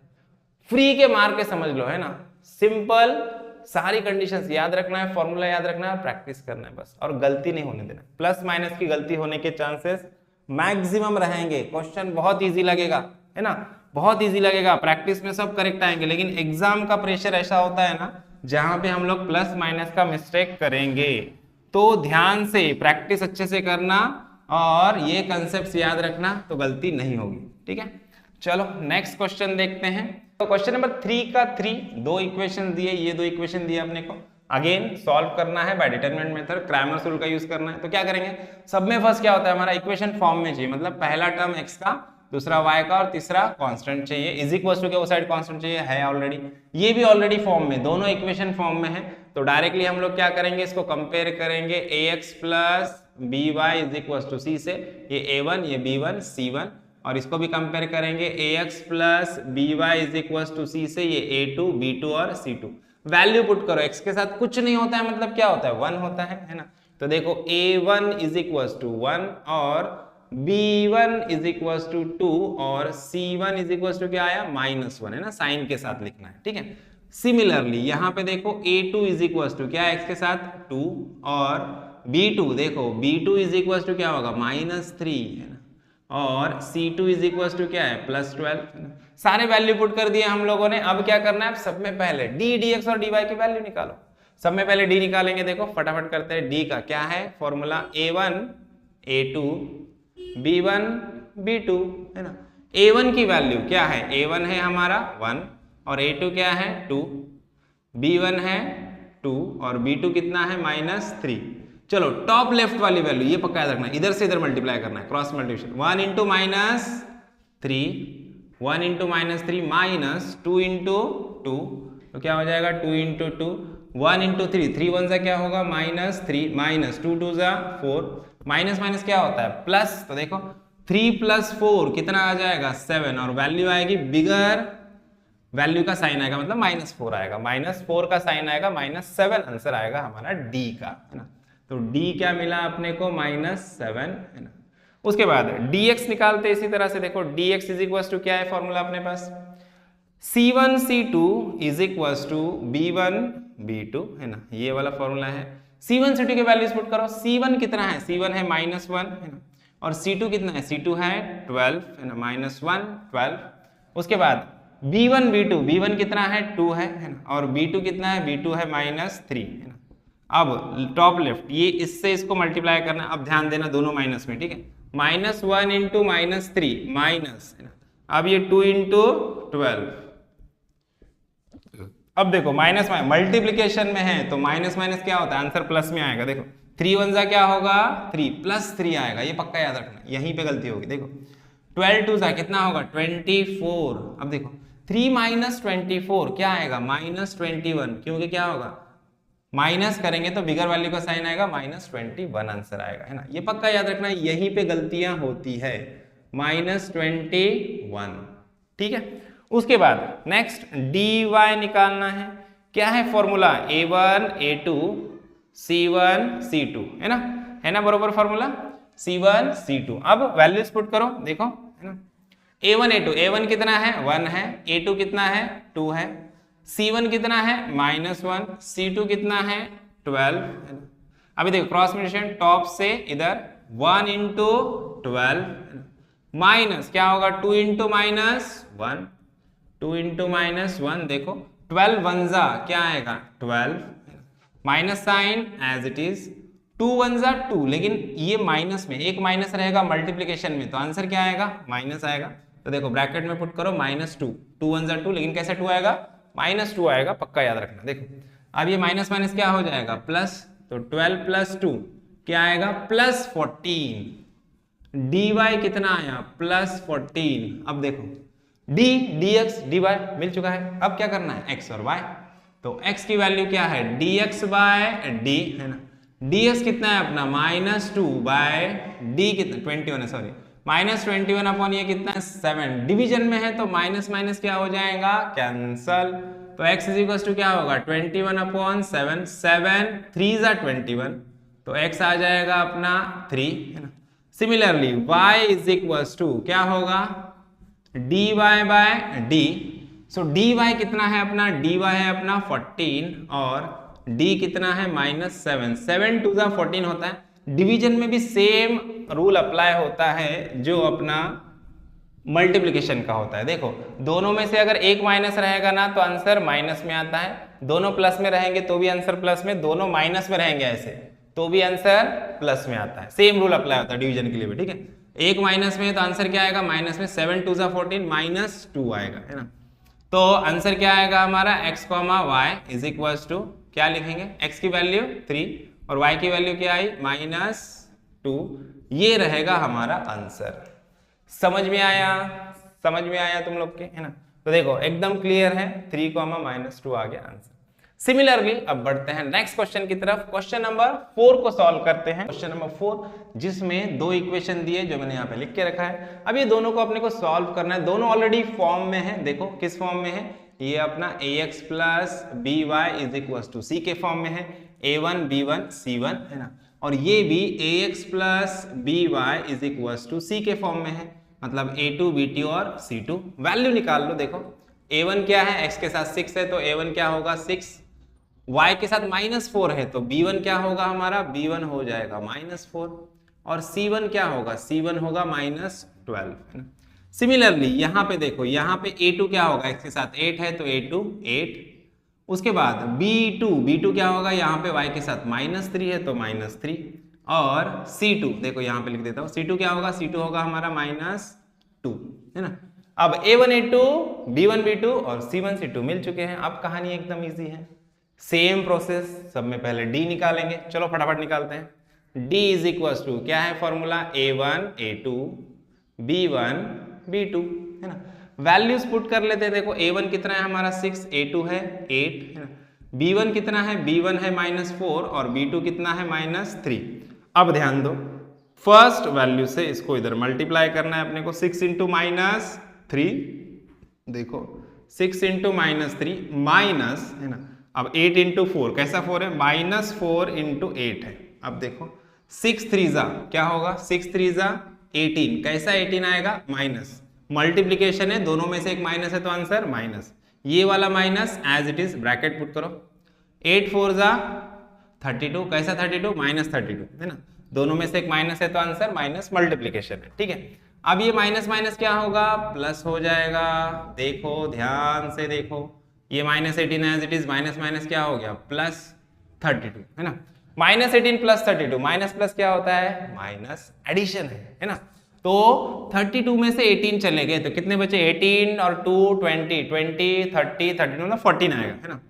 फ्री के मार के समझ लो, है ना। सिंपल, सारी कंडीशंस याद रखना है, फॉर्मूला याद रखना है, प्रैक्टिस करना है बस, और गलती नहीं होने देना। प्लस माइनस की गलती होने के चांसेस मैक्सिमम रहेंगे। क्वेश्चन बहुत इजी लगेगा, है ना, बहुत इजी लगेगा, प्रैक्टिस में सब करेक्ट आएंगे, लेकिन एग्जाम का प्रेशर ऐसा होता है ना जहां पे हम लोग प्लस माइनस का मिस्टेक करेंगे। तो ध्यान से प्रैक्टिस अच्छे से करना और ये कंसेप्ट याद रखना, तो गलती नहीं होगी, ठीक है। चलो नेक्स्ट क्वेश्चन देखते हैं। तो क्वेश्चन नंबर 3 का 3, दो इक्वेशन दिए, ये दो इक्वेशन दिए अपने को, अगेन सॉल्व करना है by determinant method, Cramer's rule का यूज करना है। तो क्या करेंगे, सब में फर्स्ट क्या होता है हमारा इक्वेशन फॉर्म में चाहिए, मतलब पहला टर्म x का, दूसरा y का और तीसरा कांस्टेंट चाहिए, इज इक्वल टू के वो साइड कांस्टेंट चाहिए, है ऑलरेडी, ये भी ऑलरेडी फॉर्म में, दोनों इक्वेशन फॉर्म में है। तो डायरेक्टली हम लोग क्या करेंगे, इसको कंपेयर करेंगे ax plus by is equal to c से, ये a1 ये b1 c1, और इसको भी कंपेयर करेंगे ax plus by is equal to c से, ये a2 b2 और c2। वैल्यू पुट करो, x के साथ कुछ नहीं होता है मतलब क्या होता है 1 होता है ना। तो देखो a1 इज इक्वल टू 1 और b1 इज इक्वल टू 2 और c1 इज इक्वल टू क्या आया -1, है ना, साइन के साथ लिखना है, ठीक है। सिमिलरली यहाँ पे देखो a2 इज इक्वल टू क्या है x के साथ 2 और b2, देखो b2 इज इक्वल टू क्या होगा -3, है ना, और C2 इज इक्वल टू क्या है +12। सारे वैल्यू पुट कर दिए हम लोगों ने। अब क्या करना है, सब में पहले d dx और dy की वैल्यू निकालो। सब में पहले d निकालेंगे, देखो फटाफट करते हैं। d का क्या है formula a1 a2 b1 b2, है ना। a1 की वैल्यू क्या है, a1 है हमारा 1 और a2 क्या है 2, b1 है 2 और b2 कितना है -3। चलो टॉप लेफ्ट वाली वैल्यू ये पक्का याद रखना है, इधर से इधर मल्टीप्लाई करना है, cross multiplication. 1 into -3, 1 into -3 minus 2 into 2, तो क्या हो जाएगा 2 इंटू 2, 1 इंटू 3, 3 1 सा क्या होगा -3 माइनस 2 2 सा 4, माइनस माइनस क्या होता है प्लस। तो देखो 3 + 4 कितना आ जाएगा 7, और वैल्यू आएगी बिगर, वैल्यू का साइन आएगा मतलब -4 आएगा, -4 का साइन आएगा -7, आंसर आएगा हमारा डी का, है ना। तो d क्या मिला अपने को -7, है ना। उसके बाद dx निकालते इसी तरह से, देखो dx इज इक्वल टू क्या है फॉर्मूला अपने पास c1 c2 is equal to b1 b2, है ना, ये वाला फॉर्मूला है। c1 c2 के वैल्यूज पुट करो, c1 कितना है, c1 है -1, है ना, और c2 कितना है, c2 है 12, है ना, -1 12। उसके बाद b1 b2, b1 कितना है 2 है ना, और b2 कितना है, b2 है -3, है ना। अब टॉप लेफ्ट ये इससे इसको मल्टीप्लाई करना, अब ध्यान देना दोनों माइनस में, ठीक है, -1 इंटू -3 माइनस, है ना, अब ये 2 इंटू 12। अब देखो माइनस मल्टीप्लीकेशन में है तो माइनस माइनस क्या होता है, आंसर प्लस में आएगा। देखो 3 1 सा क्या होगा 3 +3 आएगा, ये पक्का याद रखना, यहीं पे गलती होगी। देखो 12 2 सा कितना होगा 24। अब देखो 3 - 24 क्या आएगा -21, क्योंकि क्या होगा माइनस करेंगे तो बिगर वैल्यू का साइन आएगा -21, आंसर आएगा, है ना। ये पक्का याद रखना, यहीं पे गलतियां होती है, -21, ठीक है। उसके बाद नेक्स्ट dy निकालना है, क्या है formula a1 a2 c1 c2, है ना बरोबर फॉर्मूला c1 c2। अब वैल्यूज पुट करो, देखो, है ना, a1 a2, a1 कितना है 1 है, a2 कितना है 2 है, c1 कितना है -1, c2 कितना है 12, है ना। अभी देखो क्रॉस मल्टीप्लिकेशन टॉप से इधर 1 इंटू 12, माइनस क्या होगा 2 इंटू माइनस 1, 2 इंटू माइनस 1 देखो 12 वन जा क्या आएगा 12, minus sign as it is 2 one जा 2, लेकिन ये माइनस में एक माइनस रहेगा मल्टीप्लीकेशन में तो आंसर क्या आएगा माइनस आएगा। तो देखो ब्रैकेट में पुट करो माइनस 2, 2 वन जा 2, लेकिन कैसे 2 आएगा माइनस 2 आएगा, पक्का याद रखना। देखो अब ये माइनस माइनस क्या हो जाएगा प्लस, तो 12 प्लस 2 क्या आएगा प्लस 14, dy कितना आया प्लस 14। अब देखो d dx dy मिल चुका है, अब क्या करना है x और y, तो x की वैल्यू क्या है dx बाय d है ना, ds कितना है अपना माइनस 2 बाय d कितना 21 है, सॉरी माइनस 21 अपॉन ये कितना है 7, डिवीजन में है तो माइनस माइनस क्या हो जाएगा कैंसल, तो x इज इक्वल टू क्या होगा 21 अपॉन 7, 7 3 जा 21, तो x आ जाएगा अपना 3 है ना। Similarly y is equal to क्या होगा dy by d, so dy कितना है अपना dy है अपना 14 और d कितना है माइनस 7, 7 टू जा 14 होता है। डिवीजन में भी सेम रूल अप्लाई होता है जो अपना मल्टीप्लिकेशन का होता है। देखो दोनों में से अगर एक माइनस रहेगा ना तो आंसर माइनस में आता है, दोनों प्लस में रहेंगे तो भी आंसर प्लस में, दोनों माइनस में रहेंगे ऐसे तो भी आंसर प्लस में आता है। सेम रूल अप्लाई होता है डिवीजन के लिए भी, ठीक है। एक माइनस में तो आंसर क्या आएगा माइनस में, 7 टू जा 14 माइनस 2 आएगा है ना। तो आंसर क्या आएगा हमारा x, y is equal to क्या लिखेंगे x की वैल्यू 3 और y की वैल्यू क्या आई माइनस 2, ये रहेगा हमारा आंसर। समझ में आया, समझ में आया तुम लोग के है ना। तो देखो एकदम क्लियर है 3 माइनस 2 आ गया आंसर। सिमिलरली अब बढ़ते हैं नेक्स्ट क्वेश्चन की तरफ। क्वेश्चन नंबर 4 को सॉल्व करते हैं। क्वेश्चन नंबर 4 जिसमें दो इक्वेशन दिए जो मैंने यहाँ पे लिख के रखा है। अब ये दोनों को अपने को सॉल्व करना है, दोनों ऑलरेडी फॉर्म में है। देखो किस फॉर्म में है, ये अपना ax plus B Y is equal to C के फॉर्म में है, a1 b1 c1 है ना, और ये भी ax plus B Y is equal to C के फॉर्म में है, मतलब a2 b2 और c2। वैल्यू निकाल लो। देखो a1 क्या है, x के साथ 6 है तो a1 क्या होगा 6, y के साथ -4 है तो b1 क्या होगा हमारा, b1 हो जाएगा -4, और c1 क्या होगा, c1 होगा -12 है ना। सिमिलरली यहाँ पे देखो, यहाँ पे a2 क्या होगा, x के साथ 8 है तो a2 8, उसके बाद b2 क्या होगा, यहाँ पे y के साथ -3 है तो -3, और c2 देखो यहाँ पे लिख देता हूँ, c2 क्या होगा, c2 होगा हमारा -2 है ना। अब a1 a2 b1 b2 और c1 c2 मिल चुके हैं। अब कहानी एकदम इजी है, सेम प्रोसेस, सब में पहले d निकालेंगे। चलो फटाफट निकालते हैं। d इज इक्वल टू क्या है formula, a1 a2 b1 b2 है ना। वैल्यूज पुट कर लेते हैं। देखो a1 कितना है हमारा 6, a2 है 8 है ना, b1 कितना है, b1 है -4 और b2 कितना है -3। अब ध्यान दो, फर्स्ट वैल्यू से इसको इधर मल्टीप्लाई करना है अपने को, 6 इंटू -3, देखो 6 इंटू -3 माइनस है ना, अब 8 इंटू 4, कैसा 4 है, -4 इंटू 8 है। अब देखो 6 3 जा क्या होगा, 6 3 जा 18, कैसा 18 आएगा, माइनस, मल्टीप्लीकेशन है, दोनों में से एक माइनस है तो आंसर माइनस, ये वाला minus as it is, bracket put करो, 8 4 जा 32, कैसा 32, -32 है ना, दोनों में से एक माइनस है तो आंसर माइनस, मल्टीप्लीकेशन है, ठीक है। अब ये माइनस माइनस क्या होगा, प्लस हो जाएगा। देखो ध्यान से देखो, ये -18 as it is, minus minus क्या हो गया, +32 है ना। -18 प्लस 32, माइनस प्लस क्या होता है, माइनस, एडिशन है ना। तो 32 में से 18 चले गए तो कितने बचे, 18 और 2 20, 20 30 32 मतलब 14 आएगा है ना,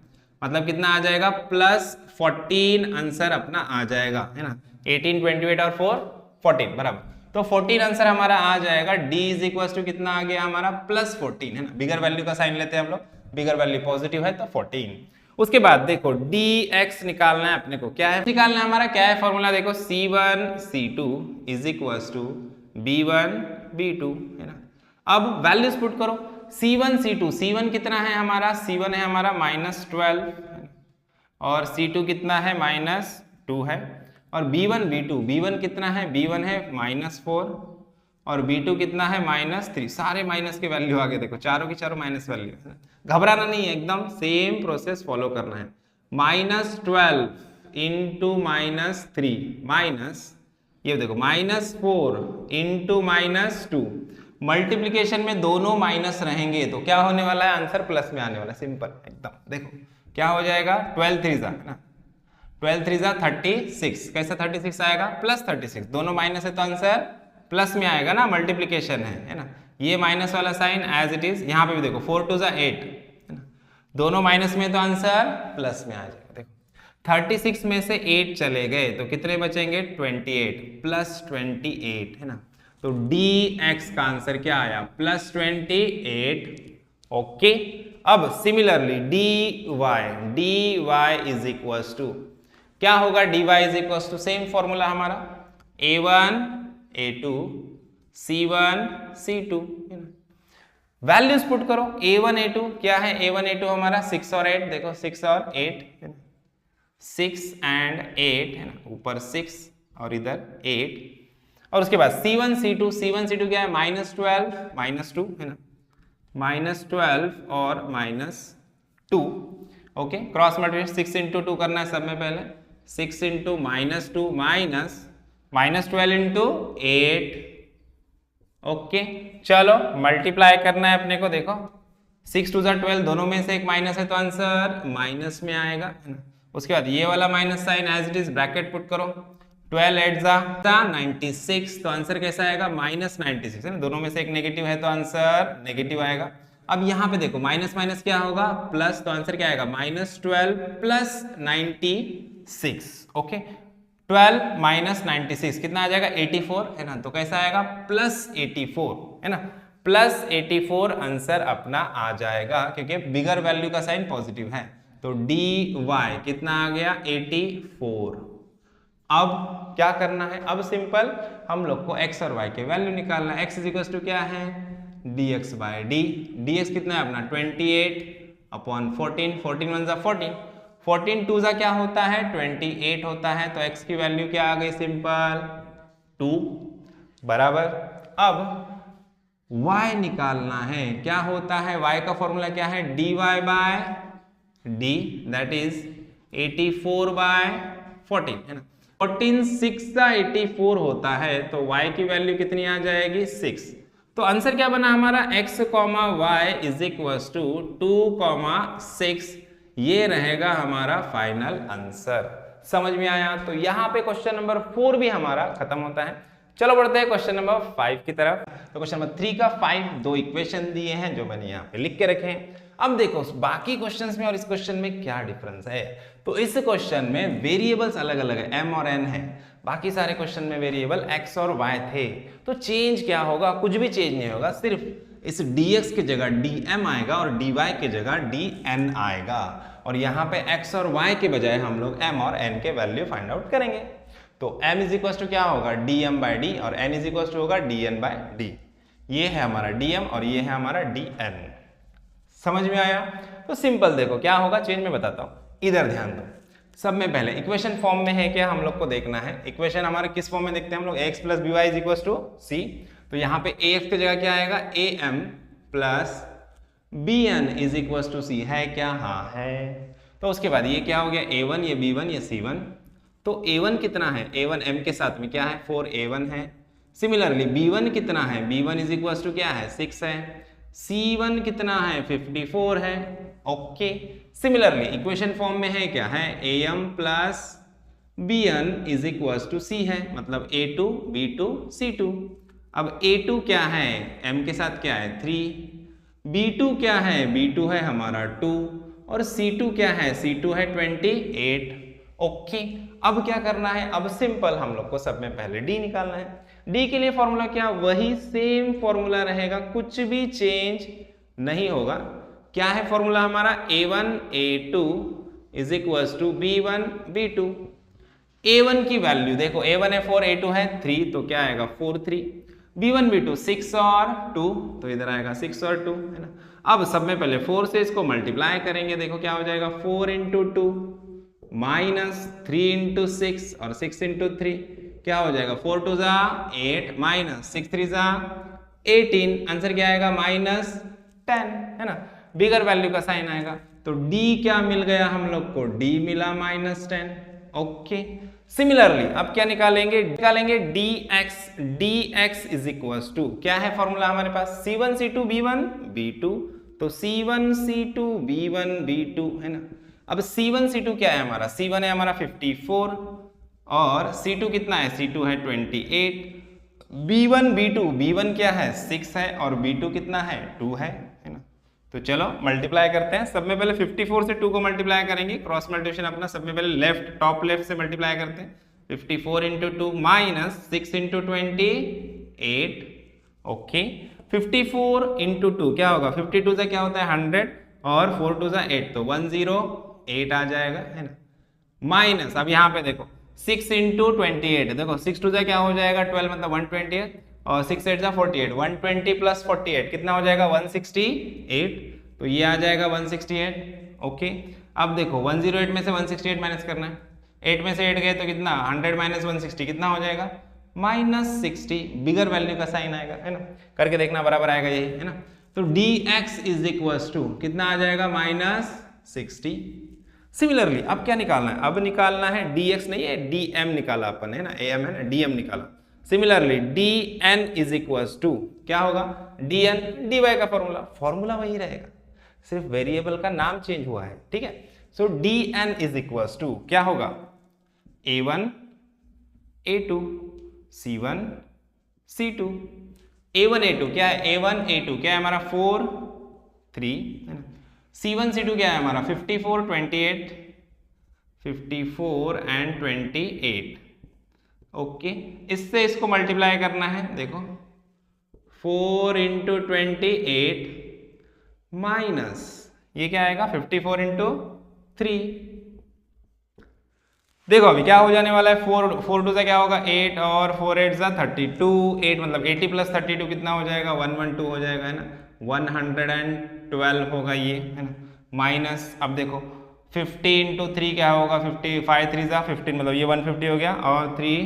मतलब कितना आ जाएगा, +14 आंसर अपना आ जाएगा है ना। 18 28 और 4 14 बराबर, तो 14 आंसर हमारा आ जाएगा। d इज इक्वल टू कितना आ गया हमारा, +14 है ना। बिगर वैल्यू का साइन लेते हैं हम लोग, बिगर वैल्यू पॉजिटिव है तो 14। उसके बाद देखो dx निकालना है अपने को, क्या है निकालना है हमारा, क्या है फॉर्मूला, देखो c1 c2 is equal to b1 b2 है ना। अब वैल्यूज पुट करो, c1 c2, c1 कितना है हमारा, c1 है हमारा -12 और c2 कितना है -2 है, और b1 b2, b1 कितना है, b1 है -4 और b2 कितना है -3, सारे माइनस के वैल्यू आ गए। देखो चारों की चारों माइनस वैल्यू, घबराना नहीं है, एकदम सेम प्रोसेस फॉलो करना है। -12 इंटू -3 माइनस, ये देखो -4 इंटू -2, मल्टीप्लीकेशन में दोनों माइनस रहेंगे तो क्या होने वाला है, आंसर प्लस में आने वाला है, सिंपल एकदम। देखो क्या हो जाएगा, 12 3 है ना, 12 3 36, कैसा 36 आएगा, +36, दोनों माइनस है तो आंसर प्लस में आएगा ना, मल्टीप्लीकेशन है ना। ये माइनस वाला साइन एज इट इज, यहाँ पे भी देखो 4 2 8 है ना, दोनों माइनस में तो आंसर प्लस में आ जाएगा। देखो 36 में से 8 चले गए तो कितने बचेंगे, 28 +28 है ना, तो dx का आंसर क्या आया, +28। ओके, अब similarly dy is equal to क्या होगा, dy is equal to same formula हमारा a1 a2 c1 c2 है ना, वैल्यूज पुट करो। a1 a2 क्या है, a1 a2 हमारा 6 और 8, देखो 6 और 8 है ना, 6 and 8 है ना, ऊपर 6 और इधर 8, और उसके बाद c1 c2 क्या है, -12 -2 है ना, -12 और -2। ओके, क्रॉस मल्टीप्लिकेशन 6 इंटू 2 करना है सब में, पहले 6 इंटू -2 -12 इंटू 8। ओके, चलो मल्टीप्लाई करना है अपने को। देखो 6 2 12, दोनों में से एक माइनस है तो आंसर माइनस में आएगा है ना। उसके बाद ये वाला minus sign as it is, bracket put करो, 12 8 96, तो आंसर कैसा आएगा, -96 है ना, दोनों में से एक नेगेटिव है तो आंसर नेगेटिव आएगा। अब यहाँ पे देखो माइनस माइनस क्या होगा, प्लस, तो आंसर क्या आएगा, -12 + 96। ओके, 12 - 96 कितना आ जाएगा, 84 है ना, तो कैसा आएगा, +84 है ना, +84 आंसर अपना आ जाएगा, क्योंकि बिगर वैल्यू का साइन पॉजिटिव है। तो dy कितना आ गया, 84। अब क्या करना है, अब सिंपल हम लोग को x और y के वैल्यू निकालना है। x इज टू क्या है, dx/d, dx कितना है अपना 28/14, 14 1 = 14, 14 2 = क्या होता है, 28 होता है, तो x की वैल्यू क्या आ गई, सिंपल 2 बराबर। अब y निकालना है, क्या होता है, y का फॉर्मूला क्या है, dy/d, दैट इज 84/14 है ना, 14 6 84 होता है, तो y की वैल्यू कितनी आ जाएगी, 6। तो आंसर क्या बना हमारा, x, y is equal to 2, 6, ये रहेगा हमारा फाइनल आंसर। समझ में आया। तो यहाँ पे क्वेश्चन नंबर 4 भी हमारा खत्म होता है। चलो बढ़ते हैं क्वेश्चन नंबर 5 की तरफ। तो क्वेश्चन नंबर 3 का 5 दो इक्वेशन दिए हैं जो मैंने यहाँ पे लिख के रखे हैं। अब देखो बाकी क्वेश्चंस में और इस क्वेश्चन में क्या डिफरेंस है। तो इस क्वेश्चन में वेरिएबल्स अलग अलग है, m और n है, बाकी सारे क्वेश्चन में वेरिएबल x और y थे। तो चेंज क्या होगा, कुछ भी चेंज नहीं होगा, सिर्फ इस dx की जगह dm आएगा और dy की जगह dn आएगा, और यहाँ पे x और y के बजाय हम लोग m और n के वैल्यू फाइंड आउट करेंगे। तो m इज इक्वल टू क्या होगा, dm/d, और n इज इक्वल टू होगा dn/d। ये है हमारा dm और ये है हमारा dn। समझ में आया। तो सिंपल देखो क्या होगा, चेंज में बताता हूँ, इधर ध्यान दो। सब में पहले इक्वेशन फॉर्म में है क्या, हम लोग को देखना है इक्वेशन हमारे किस फॉर्म में देखते हैं हम लोग, ax + by is equal to c। तो यहाँ पे ax की जगह क्या आएगा, am + bn is equal to c, है क्या, हाँ है। तो उसके बाद ये क्या हो गया, a1, ये b1, ये c1। तो a1 कितना है, a1 m के साथ में क्या है, 4a1 है। सिमिलरली b1 कितना है, b1 इज इक्वल टू क्या है, 6 है। c1 कितना है, 54 है। ओके, सिमिलरली इक्वेशन फॉर्म में है क्या है, am + bn is equal to c है, मतलब a2 b2 c2। अब a2 क्या है, m के साथ क्या है, 3, b2 क्या है, b2 है हमारा 2, और c2 क्या है, c2 है 28। ओके, अब क्या करना है, अब सिंपल हम लोग को सब में पहले d निकालना है। d के लिए फॉर्मूला क्या, वही सेम फॉर्मूला रहेगा, कुछ भी चेंज नहीं होगा। क्या है फॉर्मूला हमारा, a1 a2 is equal to b1 b2। a1 की वैल्यू देखो, a1 है 4, a2 है 3, तो क्या आएगा 4 3, b1 b2 6 और 2, तो इधर आएगा 6 और 2 है ना। अब सब में पहले 4 से इसको मल्टीप्लाई करेंगे, देखो क्या हो जाएगा, 4 × 2 -3 × 6 और 6 × 3, क्या हो जाएगा, 4 2 = 8 -6 3 = 18। आंसर क्या आएगा, -10 है ना, बिगर वैल्यू का साइन आएगा। तो d क्या मिल गया हम लोग को, d मिला -10। ओके। सिमिलरली अब क्या निकालेंगे dx इज इक्वल टू, क्या है फॉर्मूला हमारे पास, C1 C2 B1 B2, तो C1 C2 B1 B2 है ना। अब C1 C2 क्या है हमारा, C1 है हमारा 54 और C2 कितना है, C2 है 28, B1 B2, B1 क्या है 6 है और B2 कितना है 2 है ना। तो चलो मल्टीप्लाई करते हैं, सब में पहले 54 से 2 को मल्टीप्लाई करेंगे, क्रॉस मल्टीप्लिकेशन अपना, सब में पहले लेफ्ट टॉप लेफ्ट से मल्टीप्लाई करते हैं, 54 into 2 minus 6 into 28, okay. 54 into 2 क्या होगा, 52 से क्या होता है 100 और 4 2 से 8, तो 108 आ जाएगा है ना, माइनस अब यहाँ पे देखो 6 इंटू 28, देखो 6 2 से क्या हो जाएगा 12, मतलब 128 और 6 8 48, 120 प्लस 48 कितना हो जाएगा 168, तो ये आ जाएगा 168, ओके। अब देखो 108 में से 168 माइनस करना है, 8 में से 8 गए तो कितना 100 माइनस 160 कितना हो जाएगा -60, बिगर वैल्यू का साइन आएगा है ना, करके देखना बराबर आएगा यही है ना। तो dx इज इक्वल टू कितना आ जाएगा -60। सिमिलरली अब क्या निकालना है, अब निकालना है dx नहीं है dm निकाला अपन है ना, am है ना, dm निकाला। Similarly dn is equal to क्या होगा, dn dy का फॉर्मूला वही रहेगा, सिर्फ वेरिएबल का नाम चेंज हुआ है, ठीक है। सो dn इज इक्वल टू क्या होगा, a1 a2 c1 c2, a1 a2 क्या है, a1 a2 क्या है हमारा 4 3 है ना, C1 C2 क्या है हमारा 54 28 54 एंड 28, ओके। इससे इसको मल्टीप्लाई करना है, देखो 4 इंटू 28 माइनस ये क्या आएगा 54 इंटू 3, देखो अभी क्या हो जाने वाला है, 4 2 से क्या होगा 8 और 4 8 सा 32, 8 मतलब 80 प्लस 32 कितना हो जाएगा 112 हो जाएगा है ना, 112 होगा ये है ना, माइनस अब देखो 50 इंटू 3 क्या होगा 50, 5 3 सा 15 मतलब ये 150 हो गया और 3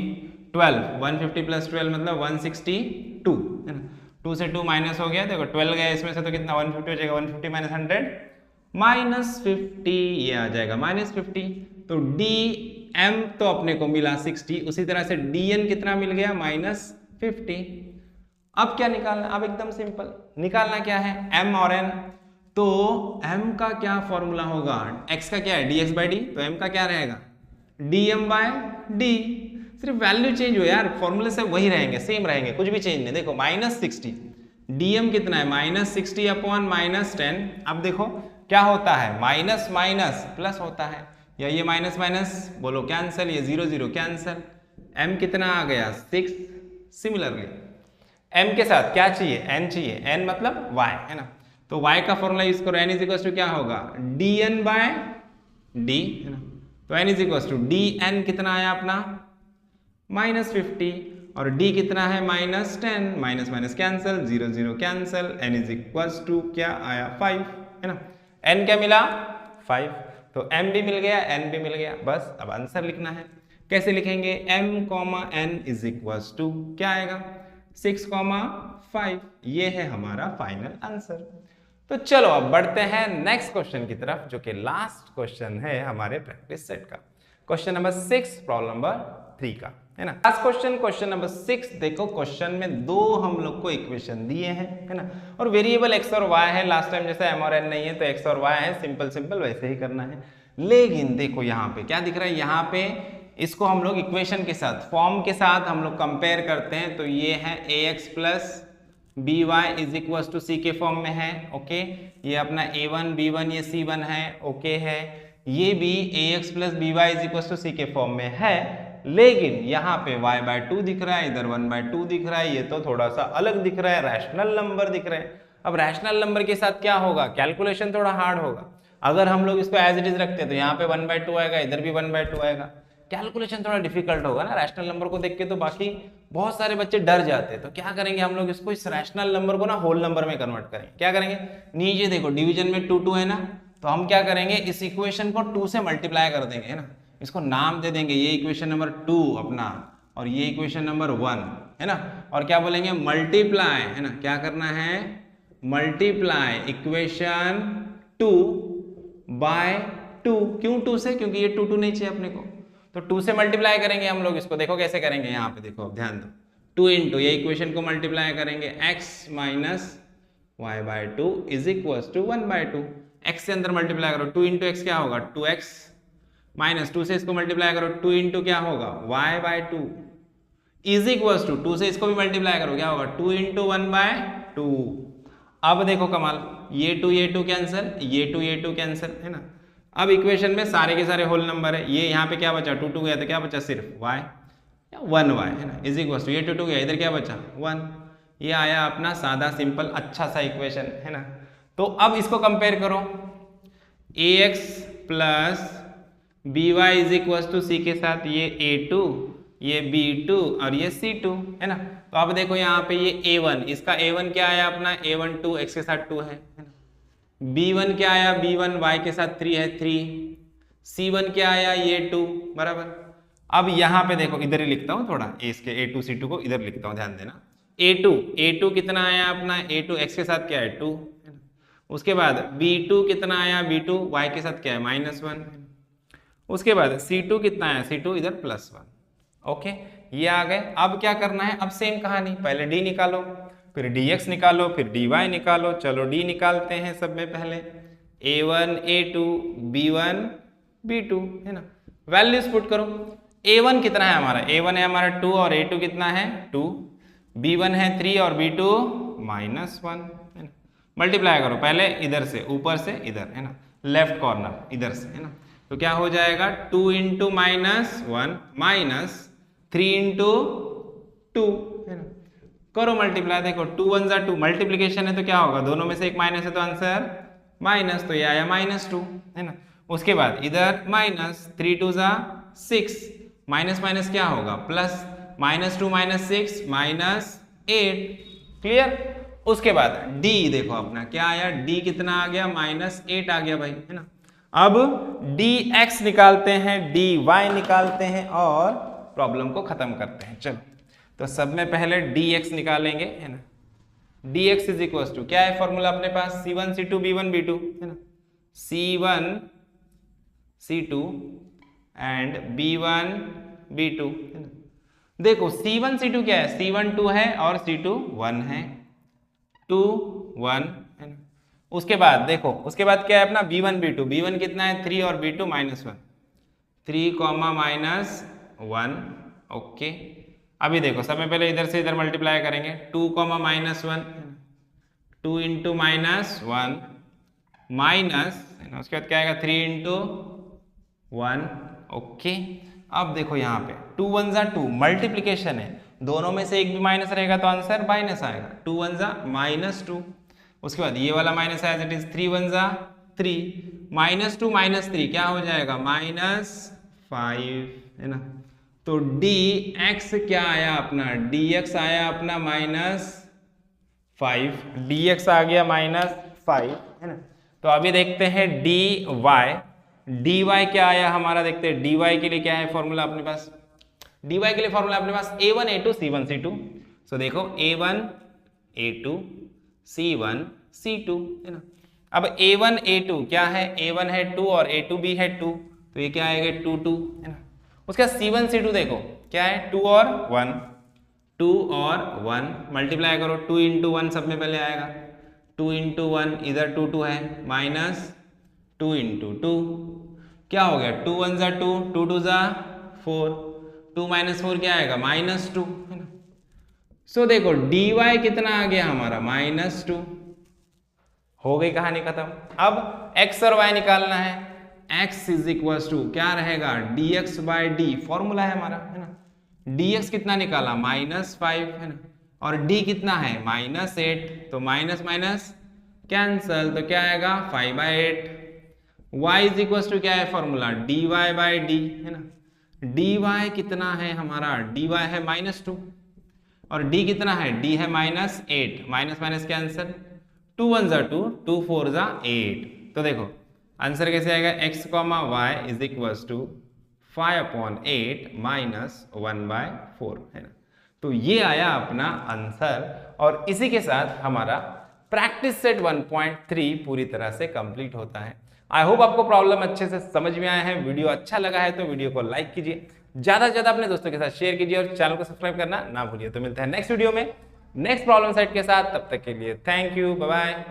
12, 150 प्लस 12 मतलब 162 है ना, 2 से 2 माइनस हो गया, देखो 12 गया इसमें से तो कितना 150 हो जाएगा, 150 माइनस 100 -50 ये आ जाएगा -50। तो dm तो अपने को मिला 60, उसी तरह से dn कितना मिल गया -50। अब क्या निकालना, अब एकदम सिंपल निकालना क्या है m और n, तो m का क्या फॉर्मूला होगा, x का क्या है dx बाई डी, तो m का क्या रहेगा dm बाय डी, सिर्फ वैल्यू चेंज हो यार, फॉर्मूले से वही रहेंगे, सेम रहेंगे, कुछ भी चेंज नहीं। देखो -60 dm कितना है -60 अपॉन -10, अब देखो क्या होता है माइनस माइनस प्लस होता है, या ये माइनस माइनस बोलो कैंसिल, ये 0 0 कैंसिल, m कितना आ गया 6। सिमिलरली m के साथ क्या चाहिए n चाहिए, n मतलब y है ना, तो y का फॉर्मूला यूज करो, n इज इक्वल टू क्या होगा dn बाय d है ना, तो n is equal to dn कितना आया अपना -50 और d कितना है -10, minus minus cancel, 0 0 cancel, n is equal to क्या आया 5 है ना, n क्या मिला 5, तो m भी मिल गया n भी मिल गया, बस अब आंसर लिखना है। कैसे लिखेंगे, m n is equal to क्या आएगा 6 5, ये है हमारा फाइनल आंसर। तो चलो अब बढ़ते हैं नेक्स्ट क्वेश्चन की तरफ, जो कि लास्ट क्वेश्चन है हमारे प्रैक्टिस सेट का, क्वेश्चन नंबर 6 प्रॉब्लम नंबर 3 का है ना। लास्ट क्वेश्चन नंबर 6, देखो क्वेश्चन में दो हम लोग को इक्वेशन दिए हैं है ना, और वेरिएबल x और y है, लास्ट टाइम जैसे m और n नहीं है तो x और y है, सिंपल वैसे ही करना है। लेकिन देखो यहाँ पे क्या दिख रहा है, यहाँ पे इसको हम लोग इक्वेशन के साथ फॉर्म के साथ हम लोग कंपेयर करते हैं, तो ये है ax plus by is equal to c के फॉर्म में है, ओके। ये अपना a1 b1 ये c1 है, ओके है। ये भी ax plus by is equal to c के फॉर्म में है, लेकिन यहाँ पे y/2 दिख रहा है, इधर 1/2 दिख रहा है, ये तो थोड़ा सा अलग दिख रहा है, रैशनल नंबर दिख रहे हैं। अब रैशनल नंबर के साथ क्या होगा, कैलकुलेशन थोड़ा हार्ड होगा। अगर हम लोग इसको एज इट इज रखते हैं तो यहाँ पे 1/2 आएगा, इधर भी 1/2 आएगा, कैलकुलेशन थोड़ा डिफिकल्ट होगा ना रैशनल नंबर को देख के, तो बाकी बहुत सारे बच्चे डर जाते हैं। तो क्या करेंगे हम लोग, इसको इस रैशनल नंबर को ना होल नंबर में कन्वर्ट करेंगे। क्या करेंगे, नीचे देखो डिवीजन में 2 2 है ना, तो हम क्या करेंगे इस इक्वेशन को 2 से मल्टीप्लाई कर देंगे है ना, इसको नाम दे देंगे, ये इक्वेशन नंबर 2 अपना और ये इक्वेशन नंबर 1 है ना, और क्या बोलेंगे मल्टीप्लाई है ना, क्या करना है मल्टीप्लाई इक्वेशन 2 बाय 2, क्यों 2 से, क्योंकि ये 2 2 नहीं चाहिए अपने को, तो 2 से मल्टीप्लाई करेंगे हम लोग इसको, देखो कैसे करेंगे, यहाँ पे देखो अब ध्यान दो, 2 इंटू ये इक्वेशन को मल्टीप्लाई करेंगे x minus y by two is equal to 1/2, x से अंदर मल्टीप्लाई करो, 2 इंटू एक्स क्या होगा 2x माइनस 2 से इसको मल्टीप्लाई करो 2 इंटू क्या होगा y/2 इज इक्वल टू 2 से इसको भी मल्टीप्लाई करो क्या होगा 2 इंटू 1/2। अब देखो कमाल, ये 2 कैंसिल, ये 2 कैंसिल है ना। अब इक्वेशन में सारे के सारे होल नंबर है, ये यहाँ पे क्या बचा 2 गया तो क्या बचा सिर्फ y या 1y है ना, इज इक्वल टू ये 2 गया, इधर क्या बचा 1, ये आया अपना सादा सिंपल अच्छा सा इक्वेशन है ना। तो अब इसको कंपेयर करो, ax plus by is equal to C के साथ ये a2, ये b2 और ये c2 है ना। तो अब देखो यहाँ पे ये a1, इसका a1 क्या आया अपना a1 2 x के साथ 2 है ना। b1 क्या आया b1 y के साथ 3 है 3, c1 क्या आया ये 2 बराबर। अब यहाँ पे देखो इधर ही लिखता हूँ थोड़ा, इसके a2 c2 को इधर लिखता हूँ, ध्यान देना। a2 कितना आया अपना a2 x के साथ क्या है 2, उसके बाद b2 कितना आया b2 y के साथ क्या है -1, उसके बाद c2 कितना आया c2 इधर +1। ओके, ये आ गए। अब क्या करना है, अब सेम कहानी, पहले d निकालो, फिर dx निकालो, फिर dy निकालो। चलो d निकालते हैं सब में पहले, a1 a2 b1 b2 है ना। वैल्यूज पुट करो, a1 कितना है हमारा, a1 है हमारा 2 और a2 कितना है 2, b1 है 3 और b2 -1 है ना। मल्टीप्लाई करो पहले इधर से ऊपर से इधर है ना, लेफ्ट कॉर्नर इधर से है ना। तो क्या हो जाएगा 2 इंटू -1 माइनस 3 इंटू 2 है ना। करो मल्टीप्लाई, देखो 2 1 जा 2, मल्टीप्लीकेशन है तो क्या होगा, दोनों में से एक माइनस है तो आंसर माइनस, तो ये आया -2 है ना। उसके बाद इधर -3 2 जा 6, माइनस माइनस क्या होगा प्लस, -2 -6 -8, क्लियर। उसके बाद d देखो अपना क्या आया, d कितना आ गया -8 आ गया भाई है ना। अब dx निकालते हैं, dy निकालते हैं और प्रॉब्लम को खत्म करते हैं। चलो तो सब में पहले dx निकालेंगे है ना। dx इज इक्वल टू क्या है फॉर्मूला अपने पास, c1 c2 b1 b2 है ना, c1 c2 and b1 b2 है ना। देखो c1 c2 क्या है, c1 2 है और c2 1 है, 2 1 है ना। उसके बाद देखो, उसके बाद क्या है अपना b1 b2, b1 कितना है 3 और b2 -1, 3 -1 ओके। अभी देखो सब में पहले इधर से इधर मल्टीप्लाई करेंगे, 2 -1 2 इंटू -1 माइनस है ना, उसके बाद क्या आएगा 3 इंटू 1 ओके। अब देखो यहाँ पे 2 1 जा 2, मल्टीप्लीकेशन है, दोनों में से एक भी माइनस रहेगा तो आंसर माइनस आएगा, 2 1 जा -2। उसके बाद ये वाला माइनस एज इट इज, 3 1 जा 3, -2 -3 क्या हो जाएगा -5 है ना। तो dx क्या आया अपना, dx आया अपना -5, dx आ गया -5 है ना। तो अभी देखते हैं dy क्या आया हमारा, देखते हैं dy के लिए क्या है फॉर्मूला अपने पास, dy के लिए फॉर्मूला अपने पास a1 a2 c1 c2। सो देखो a1 a2 c1 c2 है ना। अब a1 a2 क्या है, a1 है 2 और a2 भी है 2, तो ये क्या आएगा 2 2 है ना। उसका c1 c2 देखो क्या है 2 और 1, 2 और 1 मल्टीप्लाई करो, 2 इंटू 1 सब में पहले आएगा, 2 इंटू 1 इधर 2 2 है -2 इंटू 2 क्या हो गया, 2 1 जा 2, 2 2 जा 4, 2 -4 क्या आएगा -2 है ना। सो देखो dy कितना आ गया हमारा -2, हो गई कहानी खत्म। अब x और y निकालना है, x इज इक्वल टू क्या रहेगा dx बाय d, फॉर्मूला है हमारा है ना। dx कितना निकाला -5 है ना, और d कितना है -8, तो माइनस माइनस कैंसल, तो क्या आएगा 5/8। y इज इक्वल टू क्या है फॉर्मूला dy बाय d है ना। dy कितना है हमारा, dy है -2 और d कितना है, d है -8, माइनस माइनस कैंसल, 2 1 जा 2, 2 4 जा 8। तो देखो आंसर कैसे आएगा, x, y is equal to 5/8 -1/4 है ना। तो ये आया अपना आंसर, और इसी के साथ हमारा प्रैक्टिस सेट 1.3 पूरी तरह से कंप्लीट होता है। आई होप आपको प्रॉब्लम अच्छे से समझ में आया है। वीडियो अच्छा लगा है तो वीडियो को लाइक कीजिए, ज्यादा से ज्यादा अपने दोस्तों के साथ शेयर कीजिए और चैनल को सब्सक्राइब करना ना भूलिए। तो मिलते हैं नेक्स्ट वीडियो में नेक्स्ट प्रॉब्लम सेट के साथ, तब तक के लिए थैंक यू, बाय बाय।